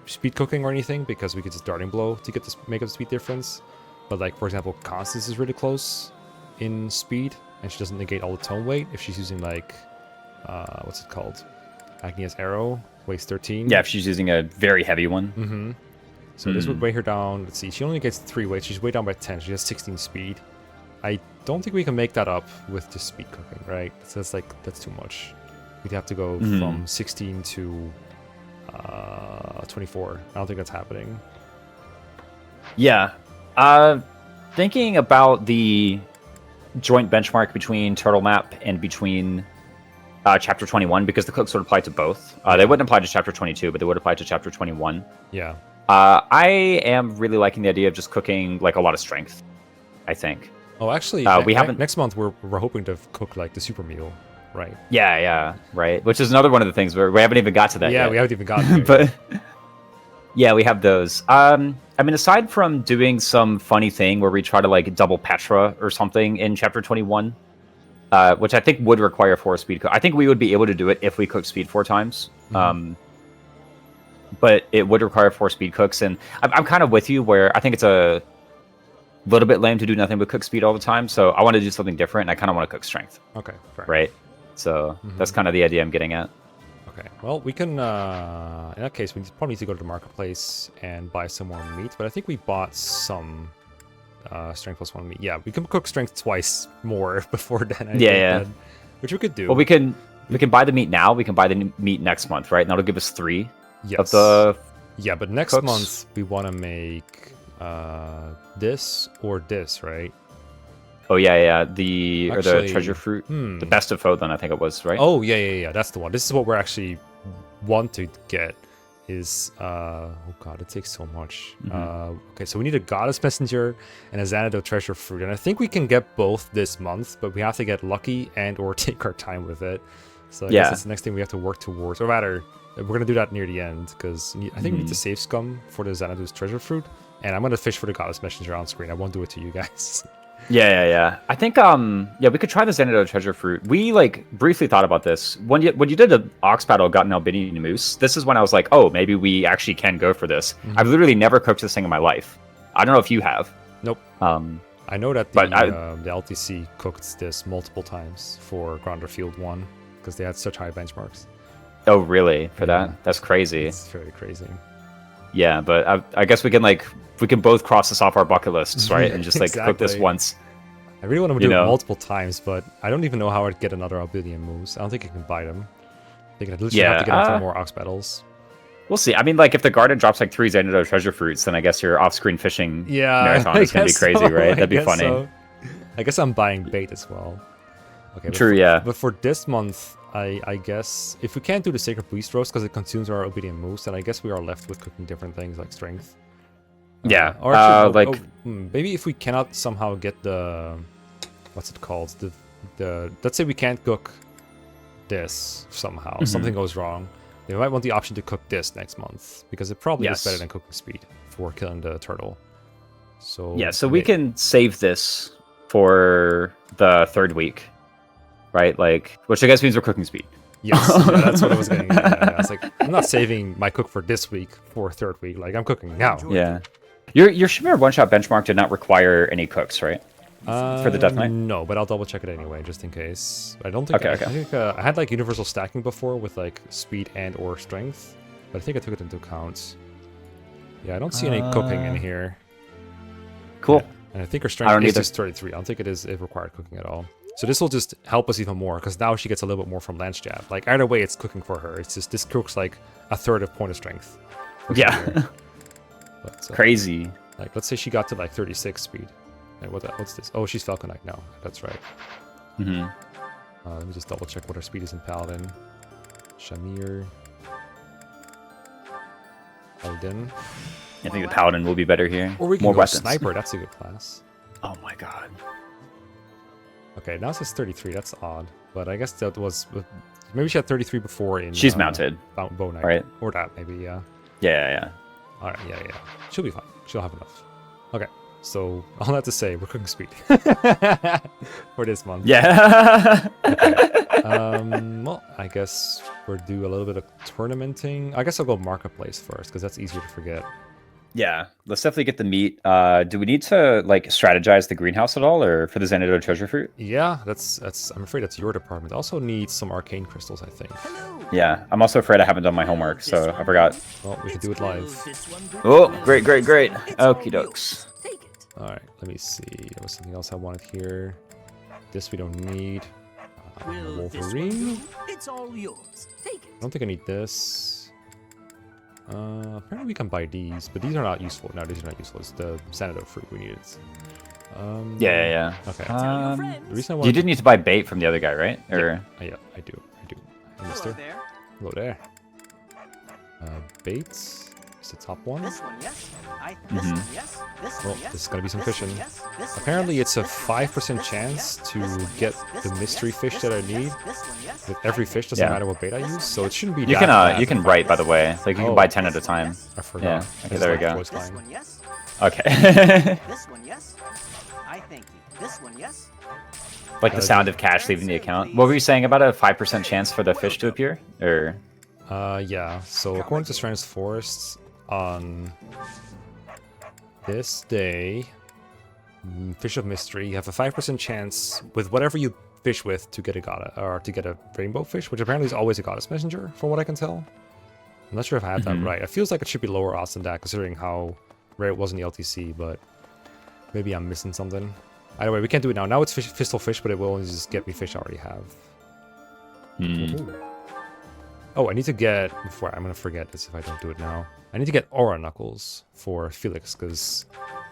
speed cooking or anything because we could just darting blow to get this make up speed difference. But like for example, Constance is really close in speed, and she doesn't negate all the tone weight if she's using like what's it called? Agnia's arrow weighs 13. Yeah, if she's using a very heavy one. Mm-hmm. So this would weigh her down. Let's see. She only gets 3 weight. She's weighed down by 10. She has 16 speed. I don't think we can make that up with just speed cooking, right? So that's too much. We'd have to go from 16 to 24. I don't think that's happening. Yeah. Thinking about the joint benchmark between Turtle Map and between Chapter 21, because the cooks would apply to both. They wouldn't apply to Chapter 22, but they would apply to Chapter 21. Yeah. I am really liking the idea of just cooking like a lot of strength, I think. Oh, actually, we haven't. Next month we're hoping to cook like the super meal, right? Yeah, right. Which is another one of the things where we haven't even got to that yet. Yeah, we haven't even gotten there. But yeah, we have those. I mean, aside from doing some funny thing where we try to like double Petra or something in Chapter 21, which I think would require 4 speed cook. I think we would be able to do it if we cook speed 4 times. But it would require 4 speed cooks, and I'm kind of with you where I think it's a little bit lame to do nothing but cook speed all the time. So I want to do something different, and I kind of want to cook strength. Okay, fair. Right. So that's kind of the idea I'm getting at. Okay, well, we can, in that case, we probably need to go to the marketplace and buy some more meat, but I think we bought some strength plus 1 meat. Yeah, we can cook strength twice more before then. I think, Yeah. then, which we could do. Well, we can we can buy the meat now. We can buy the meat next month, right? And that'll give us 3 Yes. of the. Yeah, but next cooks. month we want to make this or this, right? Oh yeah. The Actually, treasure fruit, the best of Fodlan, I think it was, right? Oh yeah. That's the one. This is what we're actually want to get. Is oh god, it takes so much. Okay, so we need a goddess messenger and a Xanadu treasure fruit, and I think we can get both this month, but we have to get lucky and or take our time with it. So I guess that's the next thing we have to work towards, or rather, we're gonna do that near the end because I think we need to save scum for the Xanadu's treasure fruit, and I'm gonna fish for the goddess messenger on screen. I won't do it to you guys. Yeah. I think we could try the Xanadu treasure fruit. We like briefly thought about this when you did the ox battle, got an albinian moose. This is when I was like, oh, maybe we actually can go for this. I've literally never cooked this thing in my life. I don't know if you have. Nope. I know that the LTC cooked this multiple times for Grounder Field 1 because they had such high benchmarks. Oh, really? For that? That's crazy. It's very crazy. Yeah, but I guess we can both cross this off our bucket lists, right? And just like cook this once. I really want to do it multiple times, but I don't even know how I'd get another albinian moose. I don't think I can buy them. I think I'd literally have to get them for more ox battles. We'll see. I mean, like, if the garden drops like 3 Xanadu treasure fruits, then I guess your off-screen fishing marathon is going to be crazy, right? That'd be funny. So. I guess I'm buying bait as well. Okay. True, But for this month, I guess if we can't do the Sacred Beast roast because it consumes our obedient moose, then I guess we are left with cooking different things like strength. Yeah. Or actually, maybe if we cannot somehow get the what's it called? The let's say we can't cook this somehow. Something goes wrong. They might want the option to cook this next month because it probably is better than cooking speed for killing the turtle. So so we can save this for the 3rd week, right? Like, which I guess means we're cooking speed. Yes, that's what I was getting at. Yeah, it's like I'm not saving my cook for this week for 3rd week. Like I'm cooking now. Yeah. Your Shamir one-shot benchmark did not require any cooks, right? For the Death Knight? No, but I'll double check it anyway, just in case. I don't think. Okay. I think I had like universal stacking before with like speed and or strength, but I think I took it into account. Yeah, I don't see any cooking in here. Cool. Yeah. And I think her strength is just 33. I don't think it required cooking at all. So this will just help us even more because now she gets a little bit more from Lance Jab. Like either way, it's cooking for her. It's just this cooks like a 1/3 of point of strength. Yeah. But, crazy. Like let's say she got to like 36 speed. Like, what's this? Oh, she's Falconite now. That's right. Let me just double check what her speed is in Paladin. Shamir. Paladin. I think the Paladin will be better here. Or we can more go weapons. Sniper. That's a good class. Oh my god. Okay, now it says 33. That's odd. But I guess that was... Maybe she had 33 before in... She's mounted. Bow Knight. Right. Or that, maybe, yeah. Yeah. Alright, yeah. She'll be fine. She'll have enough. Okay. So, all that to say, we're cooking speed for this month. Yeah. Well, I guess we'll do a little bit of tournamenting. I guess I'll go marketplace first because that's easier to forget. Yeah, let's definitely get the meat. Do we need to like strategize the greenhouse at all, or for the Xanadu treasure fruit? Yeah, that's. I'm afraid that's your department. I also need some arcane crystals, I think. Yeah, I'm also afraid I haven't done my homework, so I forgot. Well, we can do it live. Oh, great. Okie dokes. All right, let me see. There was something else I wanted here. This we don't need. Wolverine. It's all yours. Take it. I don't think I need this. Apparently we can buy these, but these are not useful. No, these are not useful. It's the Xanadu fruit we needed. Yeah. Okay. The reason I wanted you did need to buy bait from the other guy, right? Or yeah, I do. Hey, mister. Hello there. Hello there. Baits. Is the top one? This one, yes. This one, yes. This Well, one, yes. this is gonna be some This one, fishing. yes. This one, Apparently, yes. it's a This one, yes. 5% This one, chance yes. to This one, get yes. the This mystery one, fish yes. that I This need. one, yes. With every fish, doesn't Yeah. matter what bait I use, so it shouldn't be you that can bad. you can write, by the way. Like you can Oh. buy 10 at a time. I forgot. Yeah. It's Okay, there we like go. voice This line. one, yes. Okay. This one, yes. I thank you. This one, yes. Like the sound of cash leaving the account. What were you saying about a 5% chance for the fish to appear? Or Yeah. So according to Strands Forests, on this day, Fish of Mystery, you have a 5% chance with whatever you fish with to get a goddess or to get a rainbow fish, which apparently is always a goddess messenger, from what I can tell. I'm not sure if I had that right. It feels like it should be lower odds than that, considering how rare it was in the LTC, but maybe I'm missing something. Either way, we can't do it now. Now it's Fistal Fish, but it will only just get me fish I already have. Oh, I need to get before I'm gonna forget this if I don't do it now. I need to get Aura Knuckles for Felix because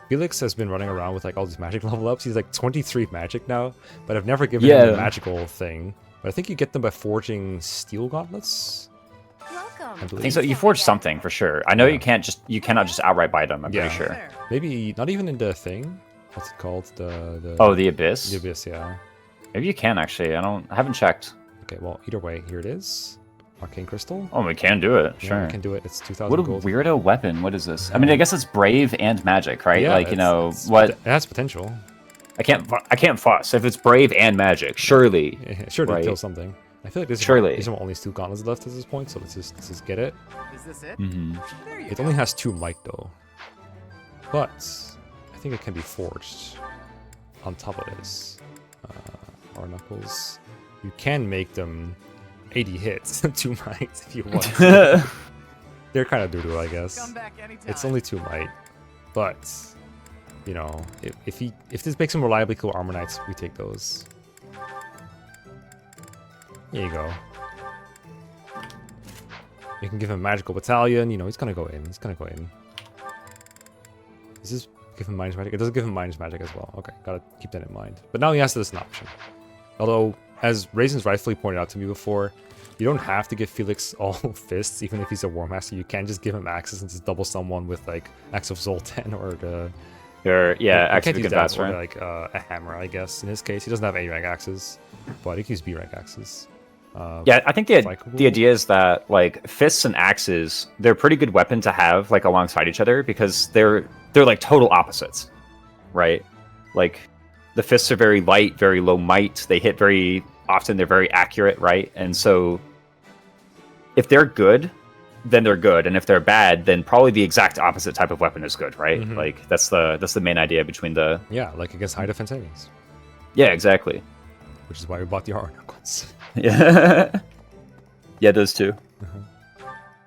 Felix has been running around with like all these magic level ups. He's like 23 magic now, but I've never given him the magical thing. But I think you get them by forging steel gauntlets. Welcome. I think so. You forge something for sure. I know you cannot just outright buy them. I'm pretty sure. Maybe not even in the thing. What's it called? The Abyss. The Abyss, yeah. Maybe you can actually. I haven't checked. Okay, well either way, here it is. Arcane Crystal. Oh, we can do it. Sure. Yeah, we can do it. It's 2,000 What a gold. weirdo weapon. What is this? I mean, I guess it's brave and magic, right? Yeah, like, you know, what? It has potential. I can't fuss. If it's brave and magic, surely. Surely right? kill something. I feel like this Surely. is only steel gauntlets left at this point, so let's just get it. Is this it? Mm-hmm. There you It go. only has 2 might though. But I think it can be forged on top of this. Our knuckles. You can make them 80 hits, 2 might if you want. They're kind of doo-doo, I guess. Come back anytime. It's only 2 might. But you know, if this makes him reliably kill armor knights, we take those. Here you go. You can give him a magical battalion. You know, he's gonna go in. He's gonna go in. Does this give him minus magic? It doesn't give him minus magic as well. Okay, gotta keep that in mind. But now he has this an option. Although, as Raisins rightfully pointed out to me before, you don't have to give Felix all fists, even if he's a War Master. You can just give him axes and just double someone with like Axe of Zoltan or the. Axe of use good that, bastard. or like a hammer, I guess. In his case, he doesn't have A rank axes, but he can use B rank axes. Yeah, I think the Like- idea is that like fists and axes, they're a pretty good weapon to have like alongside each other because they're like total opposites, right? Like the fists are very light, very low might. They hit very often. They're very accurate, right? And so if they're good, then they're good, and if they're bad, then probably the exact opposite type of weapon is good, right? Mhm. Like that's the main idea between the. Yeah, like against high defense enemies, Yeah, exactly. which is why we bought the Aura Knuckles. Yeah. Yeah, those two.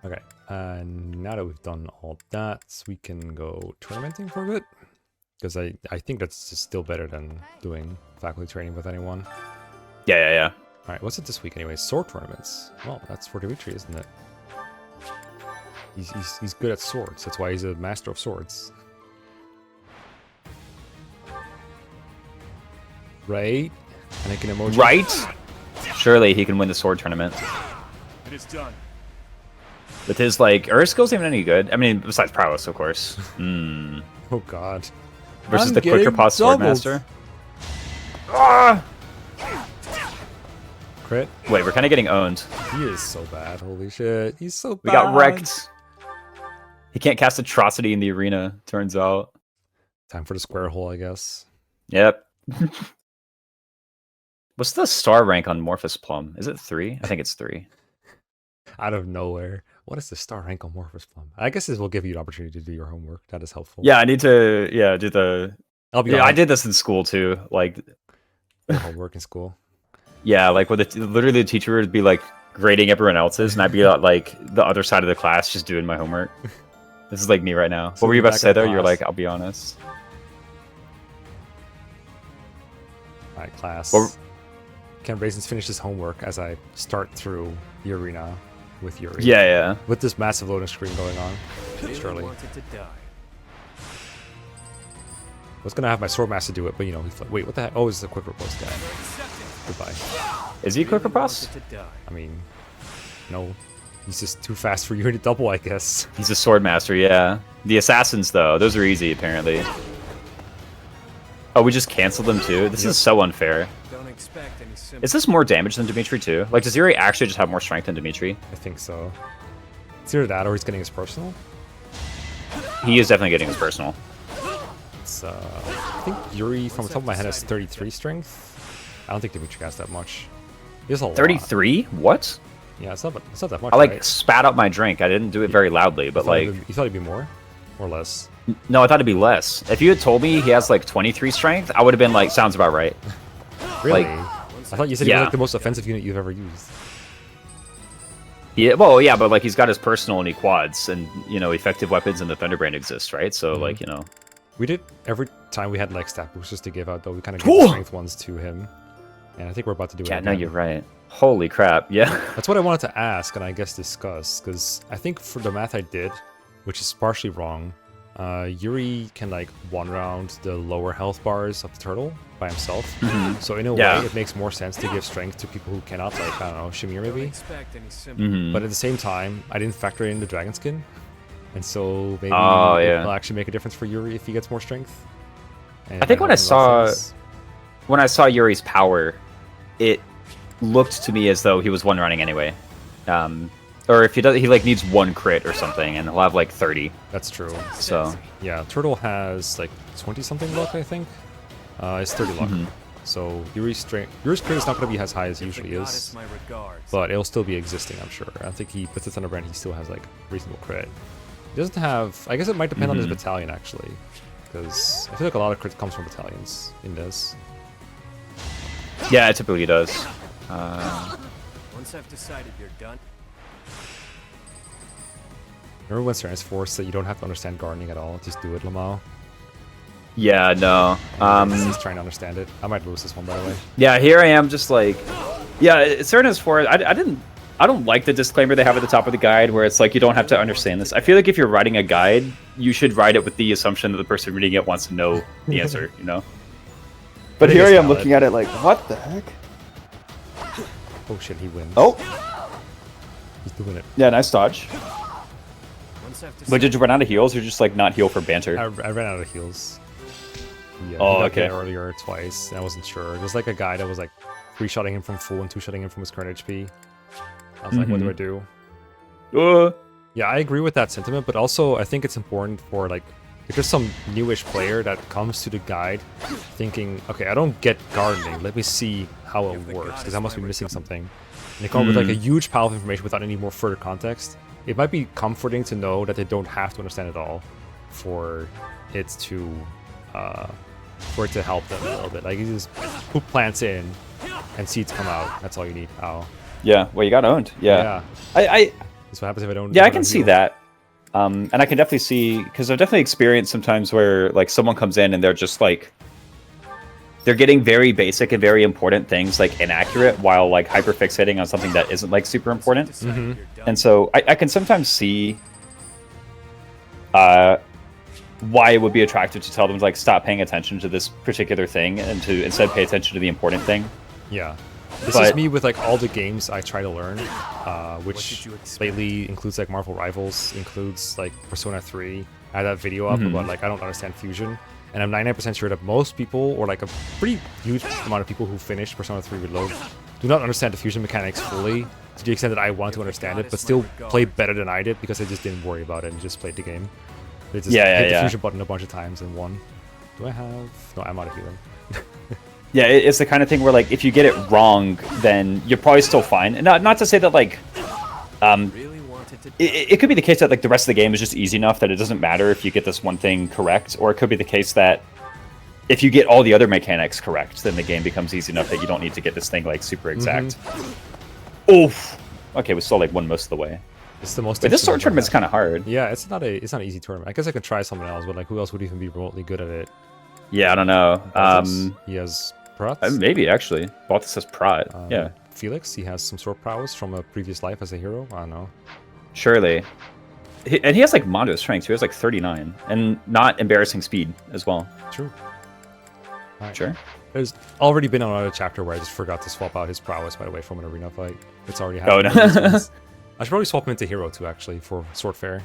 Okay, and now that we've done all that, we can go tournamenting for a bit. Because I think that's just still better than doing faculty training with anyone. Yeah. Alright, what's it this week anyway? Sword tournaments. Well, that's for Dimitri, isn't it? He's good at swords. That's why he's a master of swords. Right? And I can emoji. Right? Surely he can win the sword tournament. It is done. With his, like, are his skills even any good? I mean, besides prowess, of course. Oh god. Versus I'm the quicker getting pause doubled. swordmaster. Ah! Crit? Wait, we're kind of getting owned. He is so bad. Holy shit. He's so bad. We got wrecked. He can't cast atrocity in the arena, turns out. Time for the square hole, I guess. Yep. What's the star rank on Morphous Plum? Is it 3? I think it's 3. Out of nowhere. What is the star rank on Morphous Plum? I guess this will give you an opportunity to do your homework. That is helpful. Yeah, I need to do the I'll be I honest, did this in school too. Like your homework in school. yeah, like with literally the teacher would be like grading everyone else's and I'd be at like the other side of the class just doing my homework. This is like me right now. So What were you you're about to back say in though? You're class. like, I'll be honest. Alright, class. Well- Can Raisins finish his homework as I start through the arena with Yuri? Yeah. With this massive loading screen going on. Really Surely. wanted to die. I was gonna have my swordmaster do it, but you know, wait, what the heck? Oh, it's the quick riposte guy. Goodbye. Is he a quicker boss? Wanted to die. I mean, no. He's just too fast for Yuri to double, I guess. He's a sword master, yeah. The assassins though, those are easy apparently. Oh, we just canceled them too? This is so unfair. Don't expect any simple. Is this more damage than Dimitri too? Like, does Yuri actually just have more strength than Dimitri? I think so. It's either that or he's getting his personal. He is definitely getting his personal. It's, I think Yuri, from the top of my head, has 33 strength. I don't think Dimitri has that much. He has a lot. 33? What? Yeah, it's not that much. I like right? spat out my drink. I didn't do it very loudly, but like, You thought it'd be more? Or less? no, I thought it'd be less. If you had told me he has like 23 strength, I would have been like, sounds about right. Really? Like- I thought you said he Yeah. was like the most offensive unit you've ever used. Yeah, well, yeah, but like he's got his personal and he quads, and you know, effective weapons and the Thunderbrand exists, right? So like, you know, We did every time we had like stat boosters to give out, though. We kind of gave the strength ones to him, and I think we're about to do it. yeah, no, again. you're right. Holy crap! Yeah. That's what I wanted to ask and I guess discuss, because I think for the math I did, which is partially wrong, Yuri can like one round the lower health bars of the turtle by himself. So in a way, it makes more sense to give strength to people who cannot, like I don't know, Shamir Don't maybe. expect any sympathy. But at the same time, I didn't factor in the dragon skin, and so maybe Oh, it yeah. will actually make a difference for Yuri if he gets more strength. And I think when I help him with saw things. when I saw Yuri's power, it looked to me as though he was one running anyway. Or if he does, he like needs one crit or something, and he'll have like 30. That's true. So Yeah, Turtle has like 20 something luck, I think. It's 30 luck. So Yuri's crit is not going to be as high as it Give the usually goddess is, my regards. but it'll still be existing, I'm sure. I think with the Thunderbrand, he still has like reasonable crit. He doesn't have. I guess it might depend on his battalion actually, because I feel like a lot of crit comes from battalions in this. yeah, it typically does. Once I've decided you're done, Remember when Serenus Force that you don't have to understand gardening at all, just do it, Lamau. Yeah, no. Just trying to understand it. I might lose this one, by the way. Yeah, here I am, just like, yeah, Serenus Force. I don't like the disclaimer they have at the top of the guide where it's like you don't have to understand this. I feel like if you're writing a guide, you should write it with the assumption that the person reading it wants to know the answer, you know? But It here is I am valid. looking at it like, what the heck? Oh shit, he wins. Oh, He's doing it. yeah, nice dodge. once I've But decided, did you run out of heals or just like not heal for banter? I ran out of heals. Yeah, Oh, he got okay. hit earlier twice, and I wasn't sure. There's like a guy that was like 3-shotting him from full and 2-shotting him from his current HP. I was like, what do I do? Yeah, I agree with that sentiment, but also I think it's important for like if there's some newish player that comes to the guide thinking, okay, I don't get gardening, let me see how it works, because I must be missing something. And they come up with like a huge pile of information without any more further context. It might be comforting to know that they don't have to understand it all for it to help them a little bit. Like you just put plants in and seeds come out. That's all you need. Ow. Yeah, well, you got owned. Yeah. Yeah. That's what happens if I don't. Yeah, if I don't can see heal. that. And I can definitely see, because I've definitely experienced sometimes where like someone comes in and they're just like, they're getting very basic and very important things like inaccurate while like hyper fixating on something that isn't like super important. decided you're done. And so I can sometimes see why it would be attractive to tell them to like stop paying attention to this particular thing and to instead pay attention to the important thing. Yeah. This is But- me with like all the games I try to learn, which did you expect? lately includes like Marvel Rivals, includes like Persona 3. I had that video up about like I don't understand fusion, and I'm 99% sure that most people, or like a pretty huge amount of people who finished Persona 3 Reload, do not understand the fusion mechanics fully to the extent that I want to understand it, but still play better than I did because I just didn't worry about it and just played the game. They just hit the fusion button a bunch of times and won. Do I have? No, I'm out of healing. Yeah, it's the kind of thing where like if you get it wrong, then you're probably still fine. And not to say that like Really wanted to. it could be the case that like the rest of the game is just easy enough that it doesn't matter if you get this one thing correct, or it could be the case that if you get all the other mechanics correct, then the game becomes easy enough that you don't need to get this thing like super exact. Oof. Okay, we still like won most of the way. It's the most. But this sword extreme tournament's I've kind of hard. Yeah, it's not an easy tournament. I guess I could try something else, but like who else would even be remotely good at it? Yeah, I don't know. He has Prats. Maybe actually. Baltus says Prot. Yeah, Felix, he has some sword prowess from a previous life as a hero. I don't know. surely. And he has like Mondo strength. He has like 39, and not embarrassing speed as well. True. Alright. Sure. There's already been another chapter where I just forgot to swap out his prowess, by the way, from an arena fight. It's already Oh, happened. no. I should probably swap him into hero too, actually, for sword fair.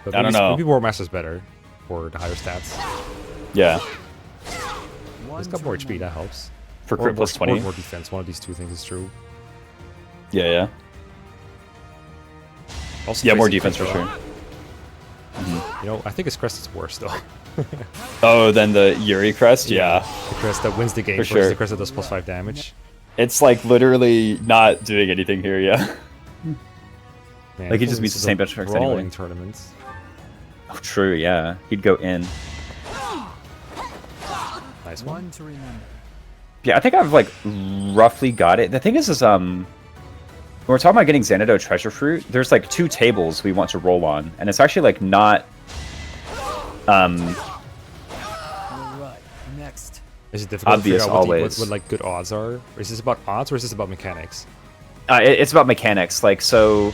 But I don't know. Maybe War Master's better for the higher stats. Yeah. He's got more HP, that helps. For Or crit plus 20. more defense. One of these two things is true. Yeah, yeah. Also, Yeah, more Tracy defense for Crest, sure. You know, I think his crest is worse though. Oh, then the Yuri crest? Yeah. The crest that wins the game For versus sure. the crest that does +5 damage. It's like literally not doing anything here, yeah. Man, Like, he if just only beats this the same is a benchmarks brawling anyway. tournament. Oh, true, yeah. He'd go in. Nice one. One to remember. Yeah, I think I've like roughly got it. The thing is when we're talking about getting Xanadu treasure fruit, there's like 2 tables we want to roll on, and it's actually like not All right. Next. Is it difficult obvious to figure out always. what like good odds are? Or is this about odds or is this about mechanics? It's about mechanics. Like, so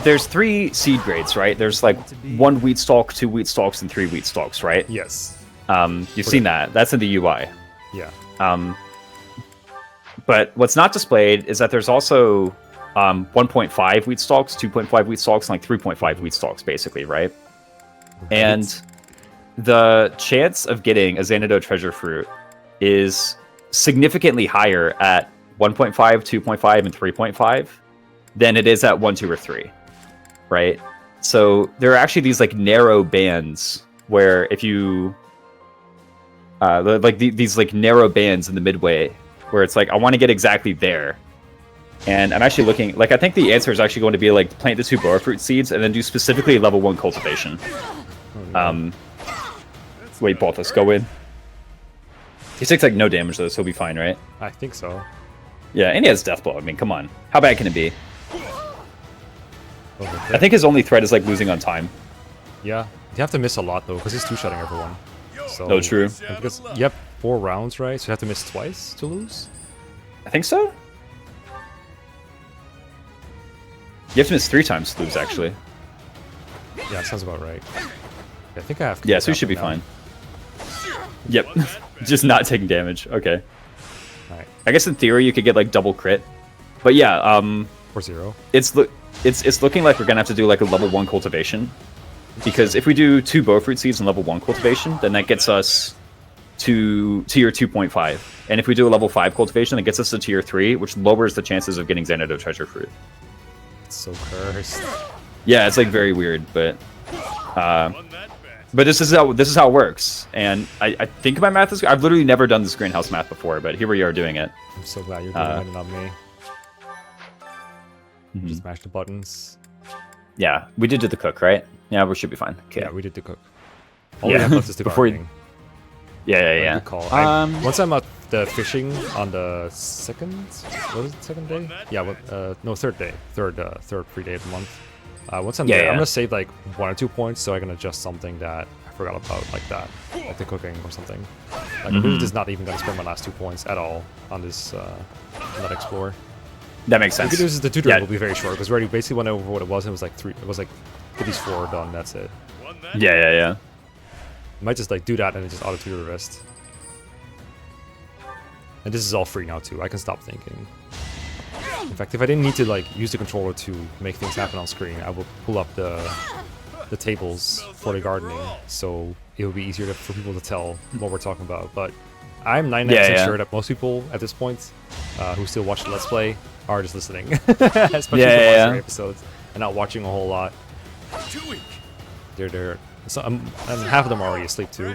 there's 3 seed grades, right? There's like 1 wheat stalk, 2 wheat stalks, and 3 wheat stalks, right? Yes. You've seen that. That's in the UI. Yeah. But what's not displayed is that there's also 1.5 wheat stalks, 2.5 wheat stalks, and like 3.5 wheat stalks, basically, right? And the chance of getting a Xanadu treasure fruit is significantly higher at 1.5, 2.5, and 3.5 than it is at 1, 2, or 3, right? So there are actually these like narrow bands where if you these like narrow bands in the midway where it's like I want to get exactly there. And I'm actually looking, like, I think the answer is actually going to be, like, plant the 2 boa fruit seeds and then do specifically level 1 cultivation. Wait, Balthus, go in. He takes, like, no damage, though, so he'll be fine, right? I think so. Yeah, and he has Death Blow. I mean, come on. How bad can it be? Okay. I think his only threat is, like, losing on time. Yeah. You have to miss a lot, though, because he's two-shotting everyone. So, Oh, true. Because, yep, 4 rounds, right? So you have to miss twice to lose? I think so? You have to miss 3 times to lose, actually. Yeah, sounds about right. I think I have... Yeah, so we should be fine. Yep. Just not taking damage. Okay. Alright. I guess in theory you could get, like, double crit. But yeah, 4-0. It's looking like we're gonna have to do, like, a level 1 cultivation. Because if we do 2 bow fruit seeds and level 1 cultivation, then that gets us to tier 2.5. And if we do a level 5 cultivation, that gets us to tier 3, which lowers the chances of getting Xanadu treasure fruit. It's so cursed. Yeah, it's like very weird, but this is how it works. And I think my math is. I've literally never done this greenhouse math before, but here we are doing it. I'm so glad you're doing it and not me. Just mash the buttons. Yeah, we did do the cook, right? Yeah, we should be fine. Okay. Yeah, we did the cook. All we have left is the Before you- gardening. Yeah. Good call. Once I'm at the fishing on the second, what is it, second day? Yeah, no, third day, third free day of the month. Once I'm there, yeah. I'm gonna save like 1 or 2 points so I can adjust something that I forgot about, like that, like the cooking or something. Like I'm really just not even gonna spend my last 2 points at all on this that explore. That makes The sense. good news is the tutoring will be very short because we already basically went over what it was. It was like 3. It was like get these 4 done. That's it. Yeah. Might just like do that and then just auto tutor the rest. And this is all free now too. I can stop thinking. In fact, if I didn't need to like use the controller to make things happen on screen, I would pull up the tables for the gardening, so it would be easier for people to tell what we're talking about. But I'm 99% sure that most people at this point who still watch the Let's Play are just listening, especially the monster episodes, and not watching a whole lot. They're so and half of them are already asleep too.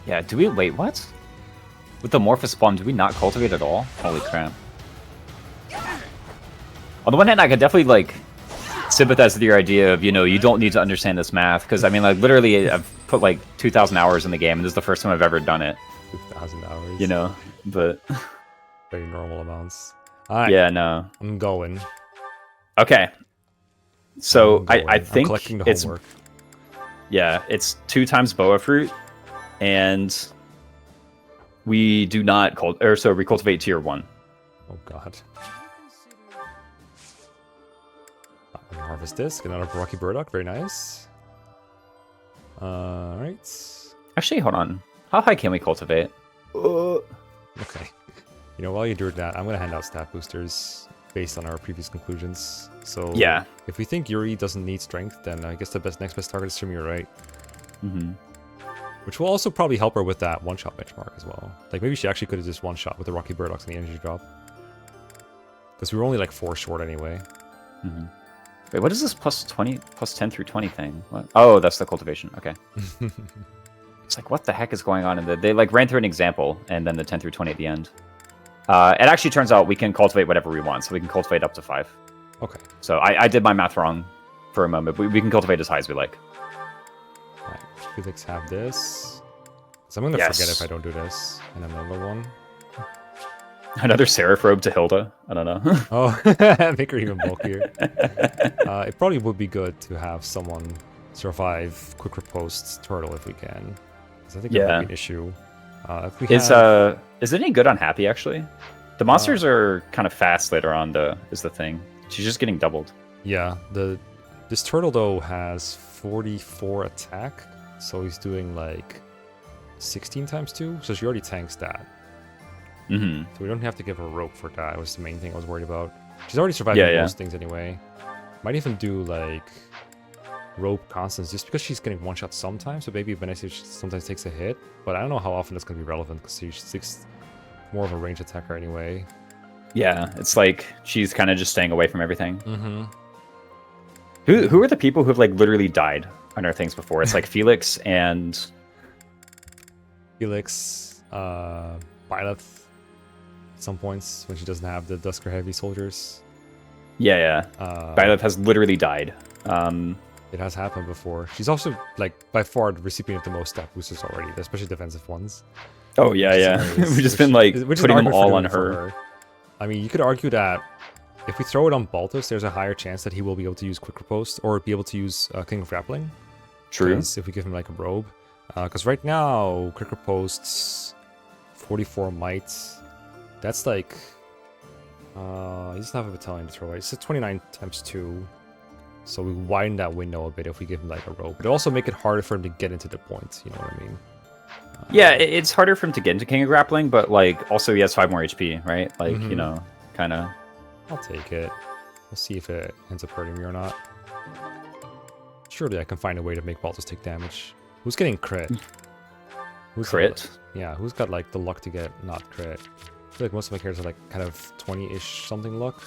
Yeah, do we... Wait, what? With the Morphous spawn, do we not cultivate at all? Holy crap. On the one hand, I could definitely, like, sympathize with your idea of, you know, you don't need to understand this math. Because, I mean, like, literally, I've put, like, 2,000 hours in the game, and this is the first time I've ever done it. 2,000 hours. You know, but... Very normal amounts. Alright. Yeah, no. I'm going. Okay. So, I I'm think collecting the it's... homework. Yeah, it's 2 times boa fruit, and we do not we cultivate tier 1. Oh god. Harvest this, get another Rocky Burdock, very nice. Alright. Actually, hold on. How high can we cultivate? Okay. You know, while you do that, I'm gonna hand out stat boosters based on our previous conclusions. So yeah, if we think Yuri doesn't need strength, then I guess the next best target is Shamir, right? Which will also probably help her with that one-shot benchmark as well. Like, maybe she actually could have just one-shot with the Rocky Burdocks and the energy drop. Because we were only like 4 short anyway. Wait, what is this plus 10 through 20 thing? What? Oh, that's the cultivation. Okay. It's like, what the heck is going on? They like ran through an example and then the 10 through 20 at the end. It actually turns out we can cultivate whatever we want, so we can cultivate up to 5. Okay. So I did my math wrong for a moment, but we can cultivate as high as we like. Alright, Felix have this. So I'm gonna forget if I don't do this. And another one. Another Seraph robe to Hilda? I don't know. Oh, make her even bulkier. It probably would be good to have someone survive quick riposte turtle if we can. 'Cause I think Yeah. that might be an issue. If we Is it any good on Happy actually? The monsters are kind of fast later on though, is the thing. She's just getting doubled. Yeah, this turtle though has 44 attack, so he's doing like 16 times 2, so she already tanks that. Mm-hmm. So we don't have to give her rope for that. Was the main thing I was worried about. She's already surviving most things anyway. Might even do like rope constants just because she's getting one shot sometimes. So maybe Vanessa sometimes takes a hit, but I don't know how often that's gonna be relevant because she's more of a range attacker anyway. Yeah, it's like she's kind of just staying away from everything. Mm-hmm. Who are the people who've like literally died on our things before? It's like Felix and Felix, Byleth at some points when she doesn't have the Dusker Heavy soldiers. yeah. Byleth has literally died. It has happened before. She's also like by far the recipient of the most stat boosters already, especially defensive ones. Oh yeah. We've just been like putting them all on her. I mean, you could argue that if we throw it on Baltus, there's a higher chance that he will be able to use Quick Riposte or be able to use King of Grappling. True. If we give him like a robe. Because right now, Quick Riposte's 44 might. That's like... he doesn't have a battalion to throw away. It's a 29 times 2. So we widen that window a bit if we give him like a robe. But also make it harder for him to get into the point, you know what I mean? Yeah, it's harder for him to get into King of Grappling, but like also he has 5 more HP, right? Like, you know, kind of. I'll take it. We'll see if it ends up hurting me or not. Surely I can find a way to make Baltus take damage. Who's getting crit? Crit? Yeah, who's got like the luck to get not crit? I feel like most of my characters are like kind of 20-ish something luck.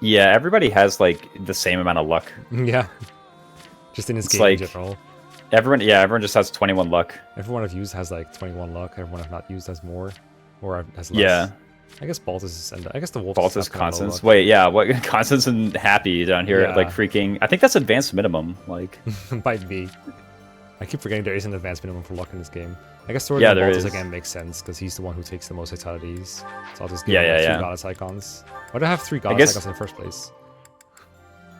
Yeah, everybody has like the same amount of luck. Yeah. Just in this It's game like- in general. Everyone just has 21 luck. Everyone I've used has like 21 luck. Everyone I've not used has more. Or has less. Yeah. I guess Baltus is... And I guess the Wolf Baltus Constance. Wait, yeah, what Constance and Happy down here at like freaking... I think that's advanced minimum. Like, Might be. I keep forgetting there is an advanced minimum for luck in this game. I guess throwing Yeah, there Baltus is. again makes sense because he's the one who takes the most fatalities. So I'll just give Yeah, him yeah, 3 yeah. goddess icons. Why do I have 3 goddess guess- icons in the first place?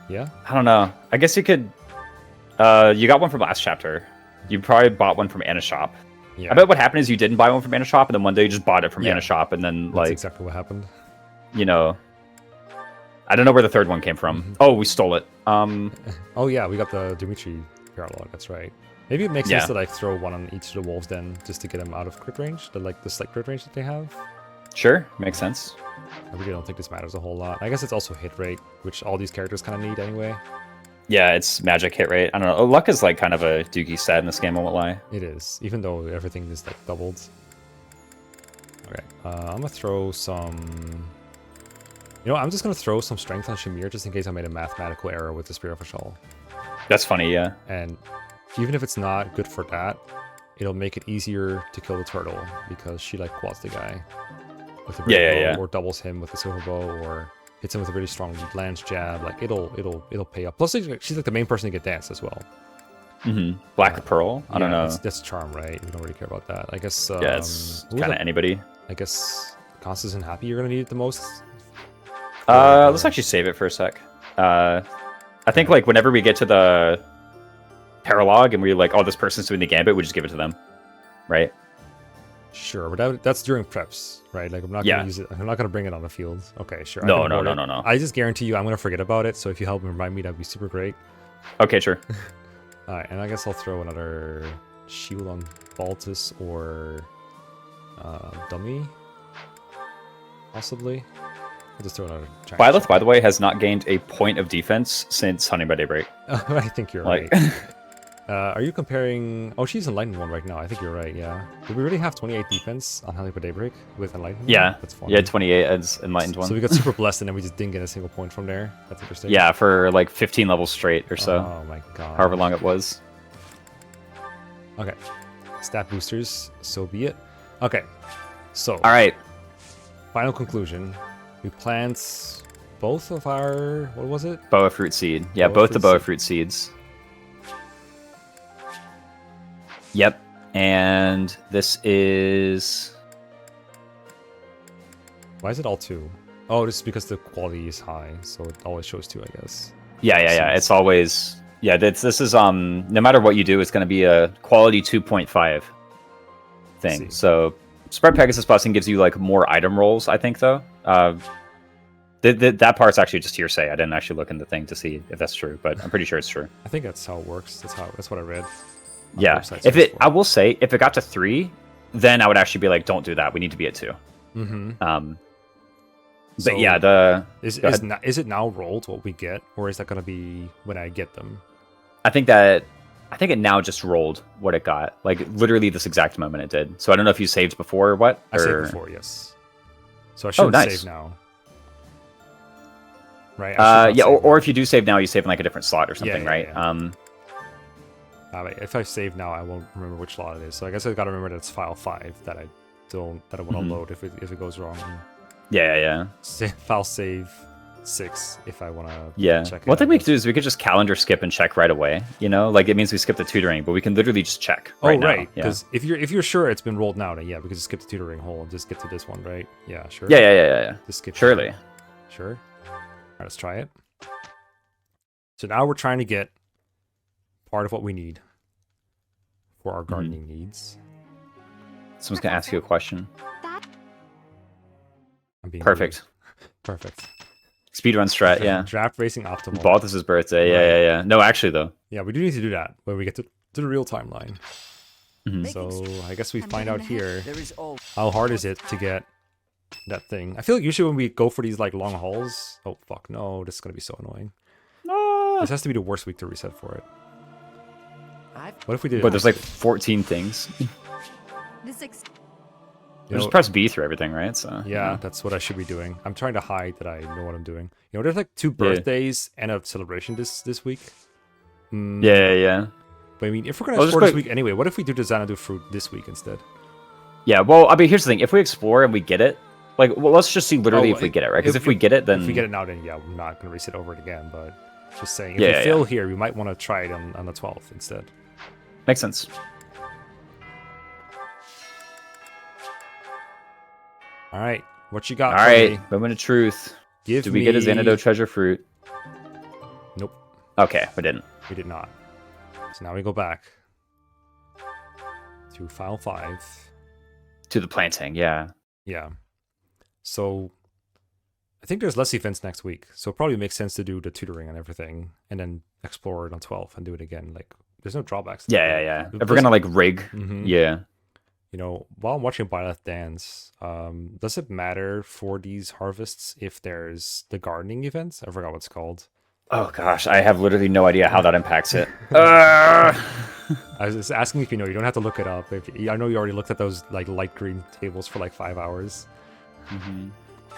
Yeah? I don't know. I guess you could... you got one from last chapter. You probably bought one from Anna's shop. Yeah. I bet what happened is you didn't buy one from Anna's shop, and then one day you just bought it from Yeah. Anna's shop, and then That's like, exactly what happened. you know... I don't know where the third one came from. Oh, we stole it. Oh yeah, we got the Dimitri paralog, that's right. Maybe it makes Yeah. sense to like throw one on each of the wolves then, just to get them out of crit range, the slight crit range that they have. Sure, makes sense. I really don't think this matters a whole lot. I guess it's also hit rate, which all these characters kind of need anyway. Yeah, it's magic hit rate. I don't know. Luck is like kind of a dookie stat in this game, I won't lie. It is, even though everything is like doubled. Okay, I'm gonna throw some... You know, I'm just gonna throw some strength on Shamir just in case I made a mathematical error with the Spear of Ashal. That's funny, yeah. And even if it's not good for that, it'll make it easier to kill the turtle because she like quads the guy with a Yeah, great yeah, bow, yeah. or doubles him with a silver bow, or hits him with a really strong lance jab. Like it'll pay up. Plus, she's like the main person to get danced as well. Black Pearl? I don't know. That's charm, right? We don't really care about that. I guess. Yeah, it's who's kind of up- anybody. I guess Constance and Happy you're gonna need it the most. Let's actually save it for a sec. I think like whenever we get to the paralog and we're like, oh, this person's doing the gambit, we just give it to them, right? Sure, but that's during preps, right? Like I'm not Yeah. gonna use it. I'm not gonna bring it on the field. Okay, sure. I No, can no, board no, it. no, no. I just guarantee you, I'm gonna forget about it. So if you help me remind me, that'd be super great. Okay, sure. All right, and I guess I'll throw another shield on Baltus or Dummy, possibly. I'll just throw another giant Byleth, by the way, has not gained a point of defense since Hunting by Daybreak. I think you're Like, right. Are you comparing... Oh, she's Enlightened 1 right now. I think you're right, yeah. Do we really have 28 defense on Hunting by Daybreak with Enlightened 1? yeah, That's fun. yeah, 28 as Enlightened one. So we got super blessed and then we just didn't get a single point from there. That's interesting. Yeah, for like 15 levels straight or so, Oh my god. however long it was. Okay. Stat boosters, so be it. Okay. So, All right. final conclusion. We plant both of our... What was it? Boa fruit seed. Yeah, Boa both the fruit boa seed. fruit seeds. Yep. And this is... Why is it all 2? Oh, this is because the quality is high, so it always shows 2, I guess. Yeah. Seeds. It's always... Yeah, this is no matter what you do, it's going to be a quality 2.5 thing. So spread Pegasus busing gives you like more item rolls, I think, though. That part's actually just hearsay. I didn't actually look in the thing to see if that's true, but I'm pretty sure it's true. I think that's how it works. That's what I read. Yeah. I will say, if it got to 3, then I would actually be like, don't do that. We need to be at 2. Mm-hmm. But yeah, is it now rolled what we get, or is that going to be when I get them? I think it now just rolled what it got, like literally this exact moment it did. So I don't know if you saved before or what. I saved before, yes. So I should save now. Right. Yeah, or if you do save now, you save in like a different slot or something, right? Yeah. If I save now, I won't remember which slot it is. So I guess I got to remember that it's file 5 that I want to load if it goes wrong. Yeah. File save 6 if I want to. Yeah. Check One thing we could do is we could just calendar skip and check right away. You know, like it means we skip the tutoring, but we can literally just check. Right now. Because if you're sure it's been rolled now, then yeah, we can just skip the tutoring hole and just get to this one, right? Yeah, sure. Yeah. Just skip. Surely. Sure. All right, let's try it. So now we're trying to get part of what we need for our gardening needs. Someone's gonna ask you a question. I'm being Perfect. Perfect. Speedrun strat, yeah. Draft racing optimal. Balthus' birthday, yeah. No, actually though. Yeah, we do need to do that when we get to the real timeline. So I guess we find out here how hard is it to get that thing. I feel like usually when we go for these like long hauls, oh fuck no, this is gonna be so annoying. This has to be the worst week to reset for it. What if we did? But there's like 14 things. Just press B through everything, right? So yeah, that's what I should be doing. I'm trying to hide that I know what I'm doing. You know, there's like 2 birthdays and a celebration this week. Yeah. But I mean, if we're gonna explore this week anyway, what if we do the Xanadu fruit this week instead? Yeah, well, I mean, here's the thing: if we explore and we get it, like, well, let's just see literally if we get it, right? Because if we get it, then if we get it now, then yeah, we're not gonna reset over it again. But just saying, if we fail here, we might want to try it on the 12th instead. Makes sense. All right, what you got? All right, moment of truth. Did we get a Xanadu treasure fruit? Nope. Okay, we didn't. We did not. So now we go back to file 5. To the planting, yeah. Yeah. So I think there's less events next week, so it probably makes sense to do the tutoring and everything, and then explore it on 12th and do it again. Like, there's no drawbacks. Yeah. If we're gonna like rig, yeah. You know, while I'm watching Binah dance, does it matter for these harvests if there's the gardening events? I forgot what it's called. Oh gosh, I have literally no idea how that impacts it. I was just asking if you know. You don't have to look it up. I know you already looked at those like light green tables for like 5 hours. All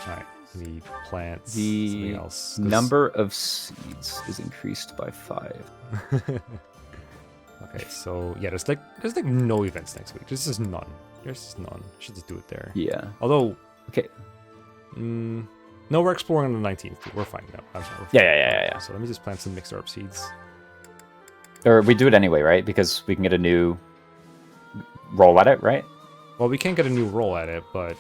right, we need plants. Something else. Number of seeds is increased by 5. Okay, so yeah, there's like no events next week. There's just none. Should just do it there. Yeah. Although, okay. No, we're exploring on the 19th. We're fine now. Yeah. So let me just plant some mixed herb seeds. Or we do it anyway, right? Because we can get a new roll at it, right? Well, we can't get a new roll at it, but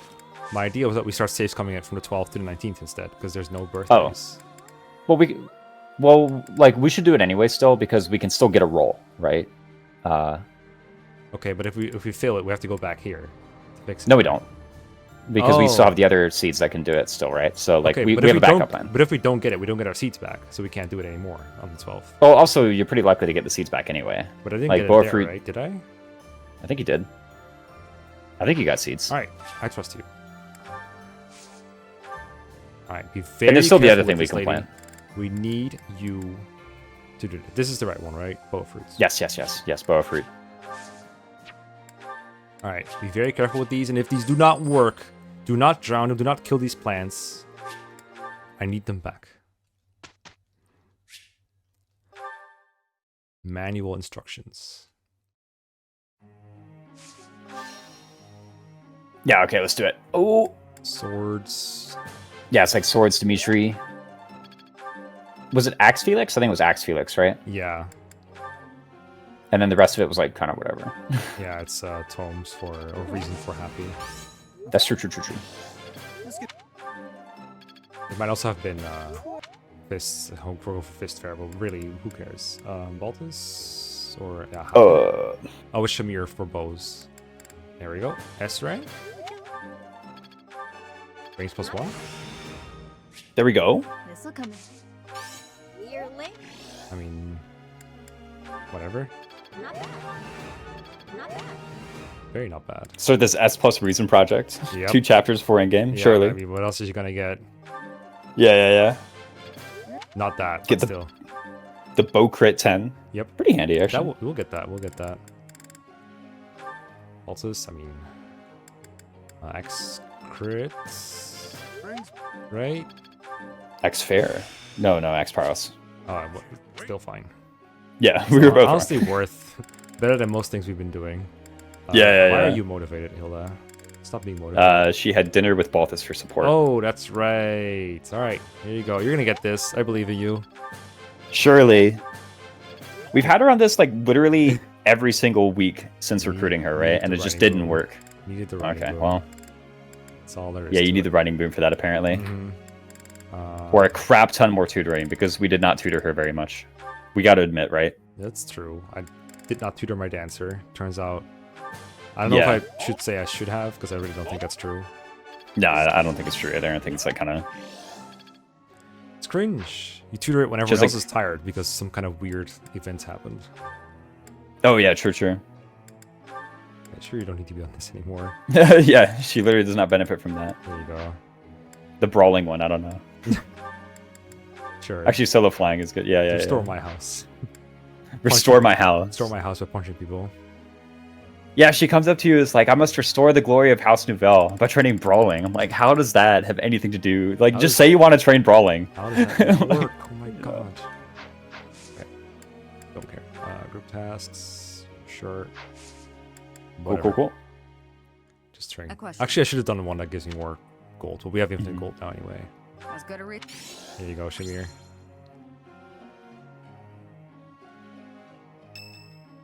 my idea was that we start saves coming in from the 12th to the 19th instead, because there's no birthdays. Oh. Well, like, we should do it anyway still, because we can still get a roll, right? Okay, but if we fail it, we have to go back here to fix it. No, we don't. Because we still have the other seeds that can do it still, right? So, like, we have a backup plan. But if we don't get it, we don't get our seeds back, so we can't do it anymore on the 12th. Well, also, you're pretty likely to get the seeds back anyway. But I didn't like, get it there, right? Did I? I think you did. I think you got seeds. All right, I trust you. All right, be very And there's still the other thing we this, can lady. plant. We need you to do it. This is the right one, right? Boa fruits. Yes, boa fruit. All right, be very careful with these, and if these do not work, do not drown them, do not kill these plants. I need them back. Manual instructions. Yeah, okay, let's do it. Oh! Swords. Yeah, it's like swords, Dimitri. Was it Axe Felix? I think it was Axe Felix, right? Yeah. And then the rest of it was like kind of whatever. Yeah, it's tomes for or reason for happy. That's true. It might also have been Fists. Hope we'll go for fist fair, but really, who cares? Baltus or yeah. Oh, it's Shamir for bows. There we go. S rank. Range +1. There we go. This'll come in. You're late. I mean, whatever. Not bad. Not bad. Very not bad. So this S plus Reason project. Yep. 2 chapters for in game. Yeah, Surely. I mean, what else is you gonna get? Yeah. Not that. Get But the- still. The bow crit 10. Yep. Pretty handy actually. We'll get that. We'll get that. Altus, I mean, X crits, right? X fair. No, X Paros. Still fine. Yeah, we were both honestly worth better than most things we've been doing. Yeah. Why are you motivated, Hilda? Stop being motivated. She had dinner with Baltus for support. Oh, that's right. All right, here you go. You're gonna get this. I believe in you. Surely. We've had her on this like literally every single week since recruiting her, right? And it just didn't work. Needed the writing Okay, boom. well. That's all there is. Yeah, you to need it. the writing boom for that apparently. Mhm. Or a crap ton more tutoring because we did not tutor her very much. We got to admit, right? That's true. I did not tutor my dancer. Turns out, I don't know Yeah. if I should say I should have because I really don't think that's true. No, I don't think it's true either. I think it's like kind of. It's cringe. You tutor it when everyone Just else like- is tired because some kind of weird event happened. Oh yeah, true. Yeah, sure, you don't need to be on this anymore. Yeah, she literally does not benefit from that. There you go. The brawling one, I don't know. Sure. Actually, solo flying is good. Yeah. Restore my house. Restore my house. Restore my house by punching people. Yeah, she comes up to you as like, I must restore the glory of House Nouvelle by training brawling. I'm like, how does that have anything to do? Like, How just does- say you want to train brawling. How does that work? Oh my god. Okay. Don't care. Group tasks. Sure. Whatever. Cool. Just train. A question. Actually, I should have done one that gives me more gold. But we have infinite Mhm. gold now anyway. As good a read. Here you go, Shamir.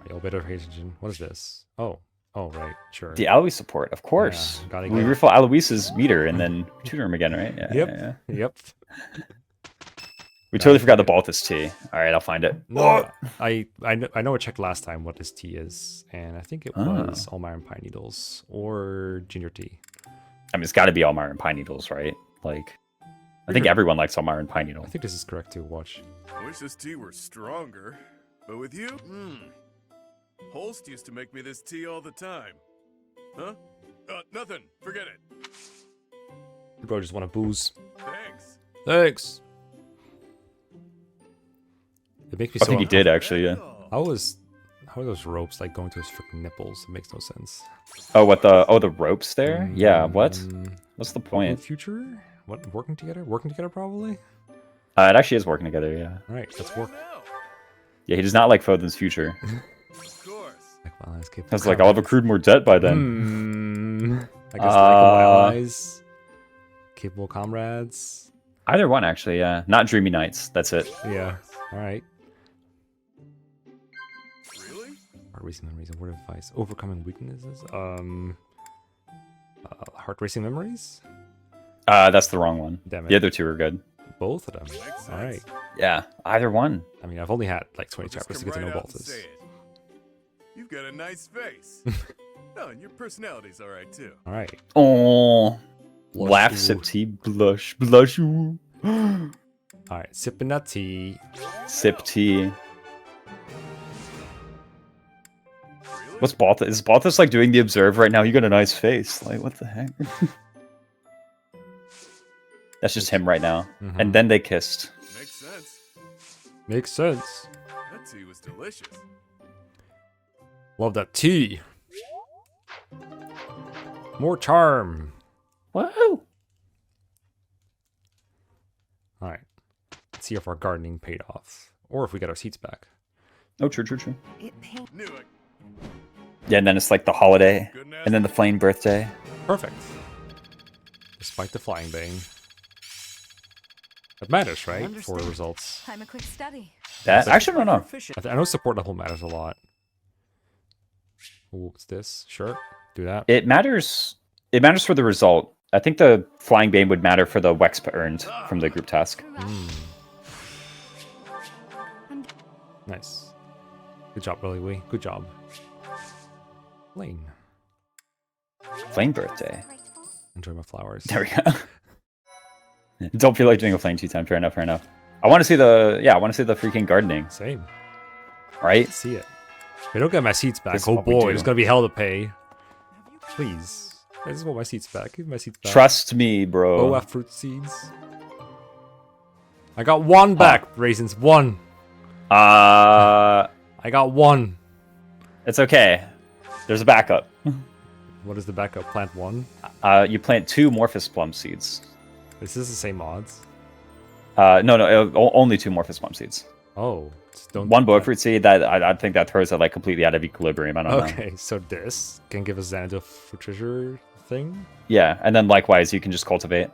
You'll better pay attention. What is this? Oh, right, sure. The Alois support, of course. Yeah, gotta we get- refill Alois's meter and then tutor him again, right? Yeah. Yep. yeah. Yep. We totally forgot the Baltus T. All right, I'll find it. No, I know I checked last time what this tea is, and I think it Ah. was all iron pine needles or ginger tea. I mean, it's got to be Almar and Pine Needles, right? Like, I think Sure. everyone likes Almar and Pine I Needle. think this is correct too. Watch. I wish this tea were stronger. But with you, Holst used to make me this tea all the time. Huh? Nothing. Forget it. Bro, just want to booze. Thanks. Thanks. It makes me I so. think he did actually. Yeah. How are those ropes like going to his freaking nipples? It makes no sense. Oh, the ropes there? Yeah. What? What's the In point? future? What? Working together? Working together probably. It actually is working together. Yeah. All right, let's work. Now. Yeah, he does not like Fodlan's future. Of course. Like, well, let's keep. I was like, I'll have accrued more debt by then. I guess likable allies, capable comrades. Either one, actually. Yeah. Not Dreamy Nights. That's it. Yeah. All right. Really? Heart racing memories and word of advice. Overcoming weaknesses. Heart racing memories. That's the wrong one. Damn it. The other two are good. Both of them. Makes All right. sense. Yeah. Either one. I mean, I've only had like 20 Just chapters to come get to know right out and Baltus. say it. You've got a nice face. No, and your personality's all right too. All right. Oh. Blush Laugh, you. sip tea, blush you. All right. Sipping that tea. Sip tea. Really? What's Baltus? Is Baltus like doing the observe right now? You got a nice face. Like, what the heck? That's just him right now. Mhm. And then they kissed. Makes sense. Makes sense. That tea was delicious. Love that tea. More charm. Whoa. All right. Let's see if our gardening paid off, or if we got our seats back. Oh, true. It paint. Knew it. Yeah, and then it's like the holiday, Couldn't and then the flame birthday. Perfect. Despite the flying bang. That matters, right? For Understand. results. Time a quick study. That actually, I don't know. Proficient. I know support level matters a lot. Ooh, what's this? Sure. Do that. It matters. It matters for the result. I think the flying bane would matter for the Wexp earned from the group task. Nice. Good job, Lily Wee. Good job. Lane. Flame birthday. Enjoy my flowers. There we go. Don't feel like doing a flame 2 times. Fair enough. Fair enough. I want to see the I want to see the freaking gardening. Same. Right? See it. We don't get my seats back. This is Oh what we boy, do. there's gonna be hell to pay. Please. I just want my seats back. Give me my seats back. Trust me, bro. Boa fruit seeds. I got one back, raisins. One. I got one. It's okay. There's a backup. What is the backup? Plant one? You plant 2 Morphous Plum seeds. Is this the same odds? No, only 2 Morphous Plum seeds. Oh. Just don't 1 Boa Fruit seed, that I think that throws it like completely out of equilibrium. I don't know. Okay, so this can give us Xanadu for treasure thing? Yeah, and then likewise, you can just cultivate.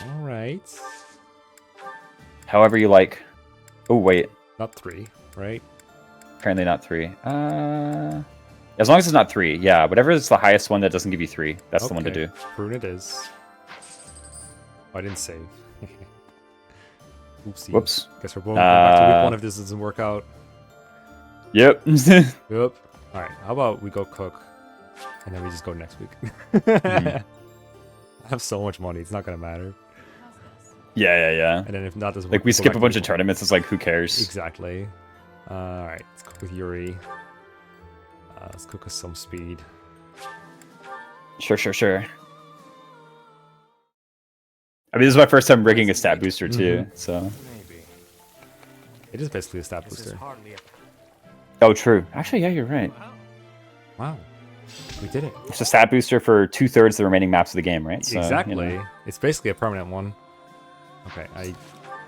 Alright. However you like. Oh, wait. Not 3, right? Apparently not 3. As long as it's not 3, yeah. Whatever is the highest one that doesn't give you 3, that's the one to do. Prune it is. Oh, I didn't save. Oopsie. Whoops. Guess we're going back to week 1 if this doesn't work out. Yep. Yep. Alright, how about we go cook, and then we just go next week. I have so much money, it's not gonna matter. Yeah. And then if not, doesn't Like, work, we go skip back a to bunch week of 1. tournaments, it's like, who cares? Exactly. Alright, let's cook with Yuri. Let's cook us some speed. Sure. I mean, this is my first time rigging a stat booster, too, so... Maybe. It is basically a stat This is booster. hardly a... Oh, true. Actually, yeah, you're right. Wow. We did it. It's a stat booster for 2/3 the remaining maps of the game, right? So, Exactly. you know. It's basically a permanent one. Okay,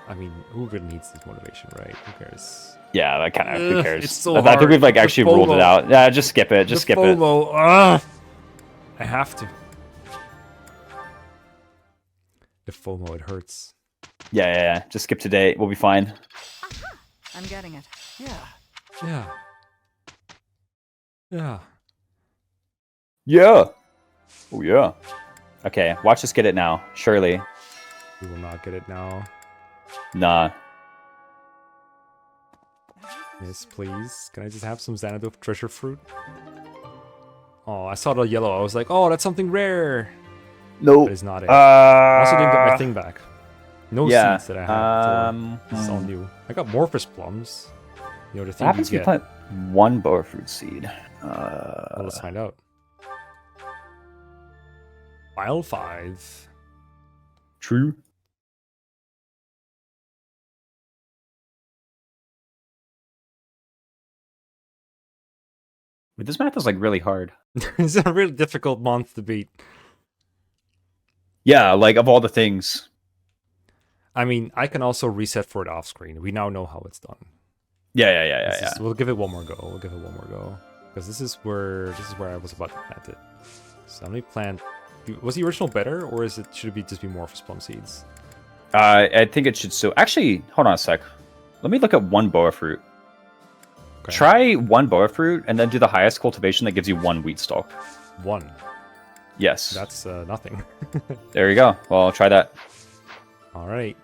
I mean, who really needs this motivation, right? Who cares? Yeah, that kind of, who Ugh, cares? it's so I think hard. we've, like, The actually ruled it FOMO. out. Yeah, just skip it. Just The skip it. FOMO. Ugh! I have to. The FOMO, it hurts. Yeah. Just skip today. We'll be fine. I'm getting it. Yeah. Yeah. Yeah. Yeah. Oh, yeah. Okay, watch us get it now. Surely. We will not get it now. Nah. Yes, please. Can I just have some Xanadu treasure fruit? Oh, I saw the yellow. I was like, oh, that's something rare. No. But it's not it. I also didn't get my thing back. No yeah, seeds that I had. This is all new. I got Morphous plums. You know, the What thing happens if you you get. plant 1 Boa Fruit seed? Well, let's find out. File 5. True. But this math is like really hard. It's a really difficult month to beat. Yeah, like of all the things. I mean, I can also reset for it off screen. We now know how it's done. Yeah. We'll give it one more go. Because this is where I was about to plant it. So let me plant. Was the original better, or should it just be Morphous plum seeds? I think it should still. Actually, hold on a sec. Let me look at 1 Boa Fruit. Okay. Try 1 Boa Fruit and then do the highest cultivation that gives you 1 wheat stalk. 1. Yes. That's nothing. There you go. Well, I'll try that. All right.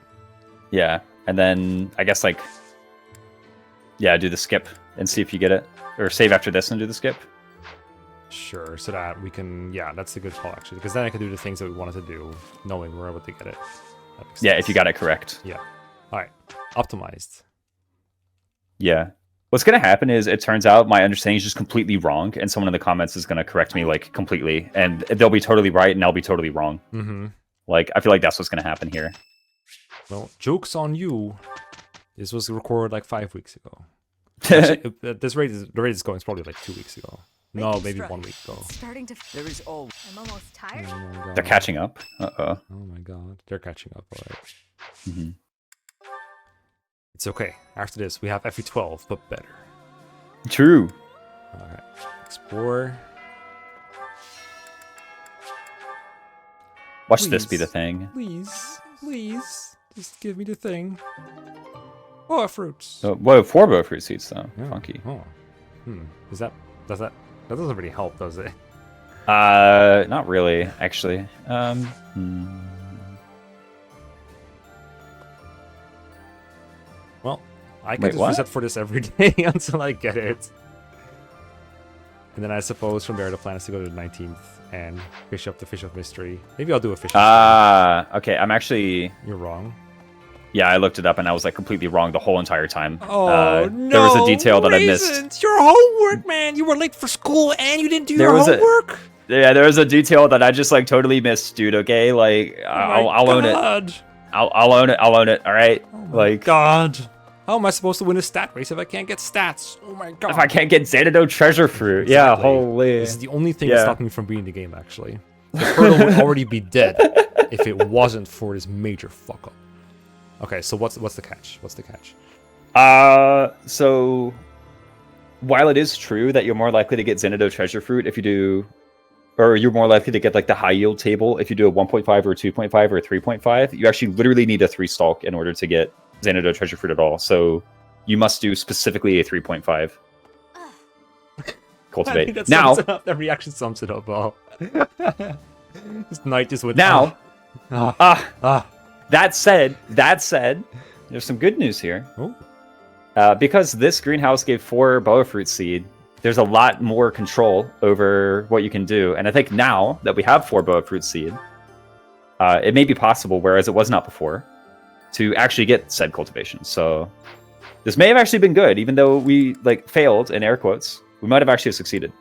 Yeah. And then I guess like, yeah, do the skip and see if you get it. Or save after this and do the skip. Sure. So that we can. Yeah, that's a good call actually, because then I can do the things that we wanted to do, knowing we're able to get it. That makes Yeah, sense. if you got it correct. Yeah. All right. Optimized. Yeah. What's going to happen is it turns out my understanding is just completely wrong, and someone in the comments is going to correct me like completely, and they'll be totally right, and I'll be totally wrong. Mm-hmm. Like, I feel like that's what's going to happen here. Well, joke's on you. This was recorded like 5 weeks ago. Actually, at this rate, the rate is going is probably like 2 weeks ago. No, maybe 1 week ago. Starting to. There is all... I'm almost tired. Oh my god. They're catching up. Uh-oh. Oh my god. They're catching up, alright. Mm-hmm. It's okay. After this, we have FE12, but better. True. Alright. Explore. Watch this be Please. the thing. Please. Just give me the thing. Oh, fruits. Oh, whoa, 4 Boa Fruit seeds, though. Yeah. Funky. Oh. That doesn't really help, does it? Not really, actually. Well, I can Wait, just what? reset for this every day until I get it. And then I suppose from there the plan is to go to the 19th and fish up the Fish of Mystery. Maybe I'll do a fish. Okay. I'm actually. You're wrong. Yeah, I looked it up and I was like completely wrong the whole entire time. Oh no! There was a detail that I missed. Raisins, your homework, man. You were late for school and you didn't do There your was homework. Yeah, there was a detail that I just like totally missed, dude. Okay, like I'll own it. I'll own it. I'll own it. All right. Oh my god. How am I supposed to win a stat race if I can't get stats? Oh my god. If I can't get Xanadu treasure fruit. Exactly. Yeah, holy. This is the only thing that's stopping me from beating the game, actually. The hurdle would already be dead if it wasn't for this major fuck up. Okay, so what's the catch? What's the catch? So while it is true that you're more likely to get Xanadu treasure fruit if you do, or you're more likely to get like the high yield table if you do a 1.5 or a 2.5 or a 3.5, you actually literally need a 3 stalk in order to get Xanadu treasure fruit at all. So you must do specifically a 3.5. Cultivate. I mean, that Now, sums it up. That reaction sums it up, Paul. This knight just went. Now, ah. that said, there's some good news here. Oh. Because this greenhouse gave 4 boa fruit seed, there's a lot more control over what you can do. And I think now that we have 4 boa fruit seed, it may be possible, whereas it was not before, to actually get said cultivation. So this may have actually been good, even though we like failed in air quotes. We might have actually succeeded.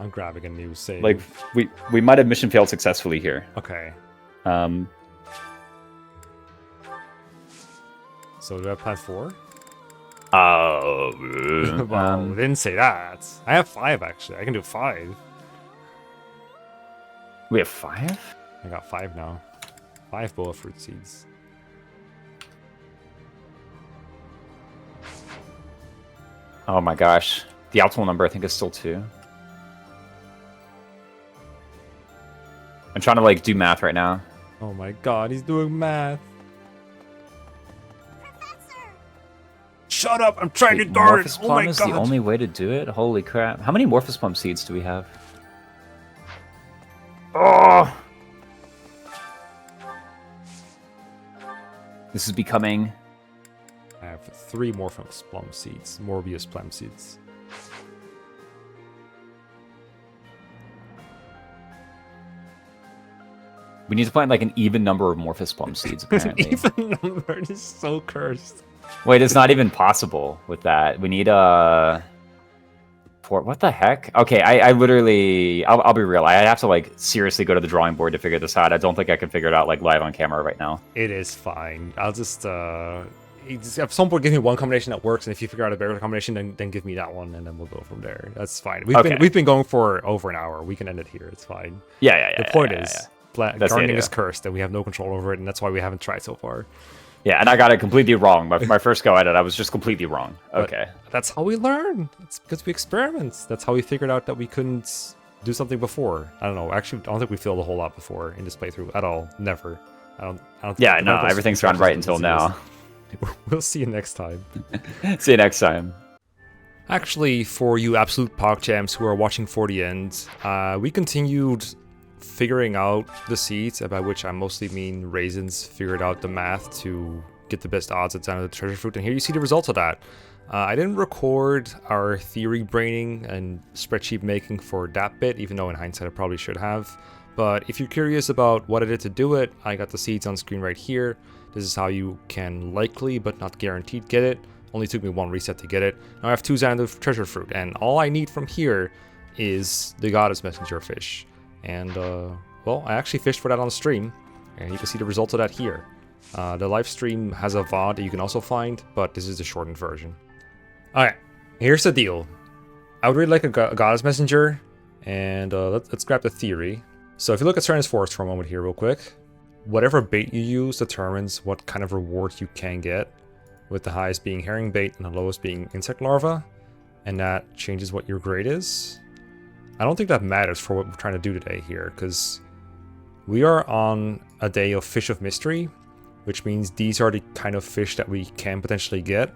I'm grabbing a new save. Like we might have mission failed successfully here. Okay. So do I plan 4? Well, didn't say that. I have 5 actually. I can do 5. We have 5? I got 5 now. 5 boa fruit seeds. Oh my gosh. The optimal number I think is still 2. I'm trying to like do math right now. Oh my god, he's doing math. Shut up! I'm trying to guard it! Morphous Oh Plum my is god! the only way to do it? Holy crap. How many Morphous Plum seeds do we have? Oh! This is becoming... I have 3 Morphous Plum seeds. Morbius Plum seeds. We need to find like an even number of Morphous Plum seeds, apparently. Even number is so cursed. Wait, it's not even possible with that. We need a... What the heck? Okay, I literally... I'll be real. I have to like seriously go to the drawing board to figure this out. I don't think I can figure it out like live on camera right now. It is fine. I'll just at some point give me one combination that works, and if you figure out a better combination, then give me that one, and then we'll go from there. That's fine. We've been going for over an hour. We can end it here. It's fine. Yeah. The point is, gardening it, is cursed, and we have no control over it, and that's why we haven't tried so far. Yeah, and I got it completely wrong. My first go at it, I was just completely wrong. Okay. But that's how we learn. It's because we experiment. That's how we figured out that we couldn't do something before. I don't know. Actually, I don't think we failed a whole lot before in this playthrough at all. Never. I don't yeah, no, everything's gone right until now. We'll see you next time. See you next time. Actually, for you absolute PogChamps who are watching for the end, we continued figuring out the seeds, by which I mostly mean raisins, figured out the math to get the best odds at the end of the treasure fruit, and here you see the results of that. I didn't record our theory braining and spreadsheet making for that bit, even though in hindsight I probably should have. But if you're curious about what I did to do it, I got the seeds on screen right here. This is how you can likely, but not guaranteed, get it. Only took me 1 reset to get it. Now I have 2 Xanadu treasure fruit, and all I need from here is the Goddess Messenger fish. And, well, I actually fished for that on stream, and you can see the results of that here. The live stream has a VOD that you can also find, but this is the shortened version. Alright, here's the deal. I would really like a Goddess Messenger, and let's grab the theory. So if you look at Serenus Forest for a moment here real quick, whatever bait you use determines what kind of reward you can get, with the highest being herring bait and the lowest being insect larva, and that changes what your grade is. I don't think that matters for what we're trying to do today here, because we are on a day of Fish of Mystery, which means these are the kind of fish that we can potentially get.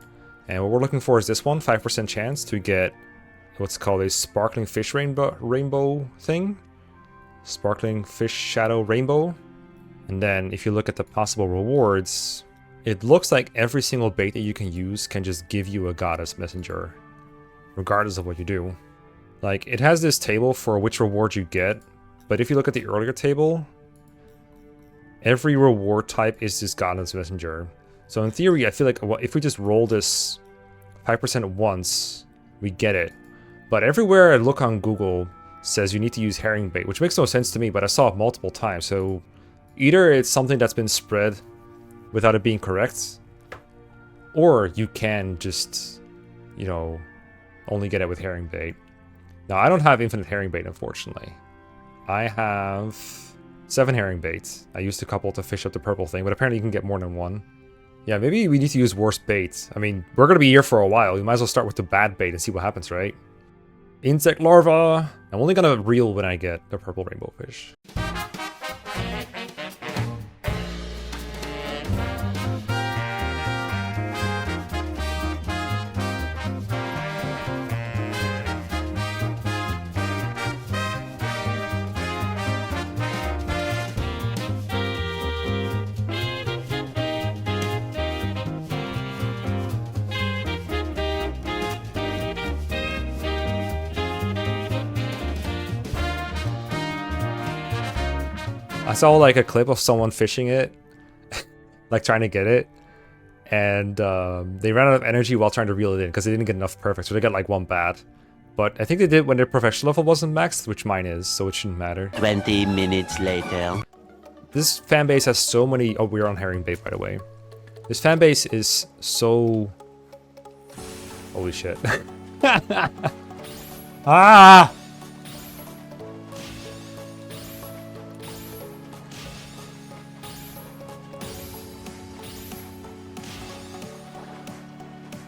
And what we're looking for is this one, 5% chance to get what's called a sparkling fish rainbow thing. Sparkling fish shadow rainbow. And then if you look at the possible rewards, it looks like every single bait that you can use can just give you a goddess messenger, regardless of what you do. Like, it has this table for which reward you get, but if you look at the earlier table, every reward type is this goddess messenger. So in theory, I feel like if we just roll this 5% once, we get it. But everywhere I look on Google says you need to use herring bait, which makes no sense to me, but I saw it multiple times. So either it's something that's been spread without it being correct, or you can just, you know, only get it with herring bait. Now, I don't have infinite herring bait, unfortunately. I have 7 herring baits. I used a couple to fish up the purple thing, but apparently you can get more than one. Yeah, maybe we need to use worse bait. I mean, we're going to be here for a while. We might as well start with the bad bait and see what happens, right? Insect larva. I'm only going to reel when I get the purple rainbow fish. I saw like a clip of someone fishing it, like trying to get it, and they ran out of energy while trying to reel it in because they didn't get enough perfect, so they got like 1 bad. But I think they did when their perfection level wasn't maxed, which mine is, so it shouldn't matter. 20 minutes later. This fan base has so many... Oh, we're on herring bait, by the way. This fan base is so... Holy shit. Ah!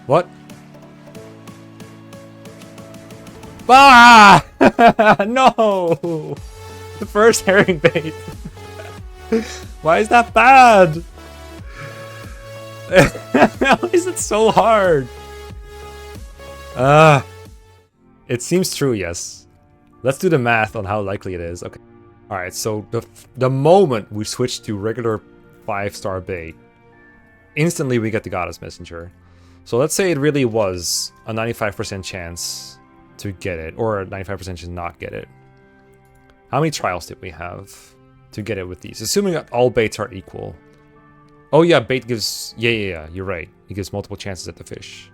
What? Ah! No! The first herring bait. Why is that bad? Why is it so hard? It seems true, yes. Let's do the math on how likely it is. Okay. Alright, so the moment we switch to regular 5-star bait, instantly we get the goddess messenger. So let's say it really was a 95% chance to get it, or a 95% chance to not get it. How many trials did we have to get it with these? Assuming that all baits are equal. Oh yeah, bait gives... Yeah, you're right. It gives multiple chances at the fish.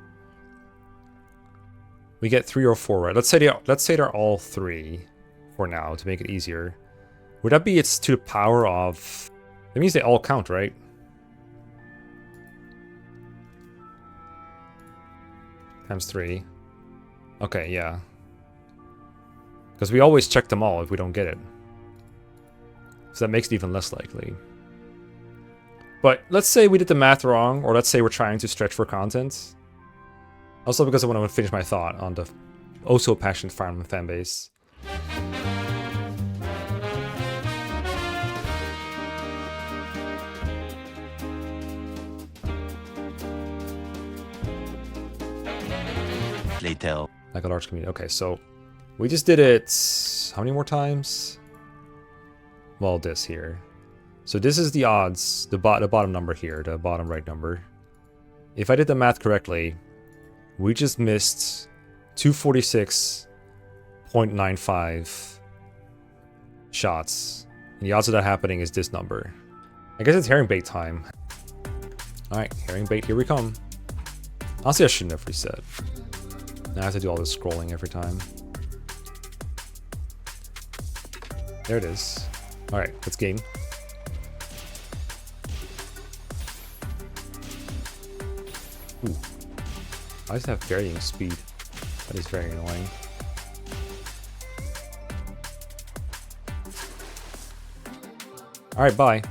We get 3 or 4, right? Let's say they're all 3 for now to make it easier. Would that be it's to the power of... That means they all count, right? Times 3. Okay, yeah. Because we always check them all if we don't get it. So that makes it even less likely. But let's say we did the math wrong, or let's say we're trying to stretch for content. Also because I want to finish my thought on the oh-so passionate Fire Emblem fanbase. Later. Like a large community. Okay, so we just did it how many more times? Well, this here. So this is the odds, the bottom number here, the bottom right number. If I did the math correctly, we just missed 246.95 shots. And the odds of that happening is this number. I guess it's herring bait time. Alright, herring bait, here we come. Honestly, I shouldn't have reset. Now I have to do all this scrolling every time. There it is. Alright, let's game. Ooh. I just have varying speed. That is very annoying. Alright, bye.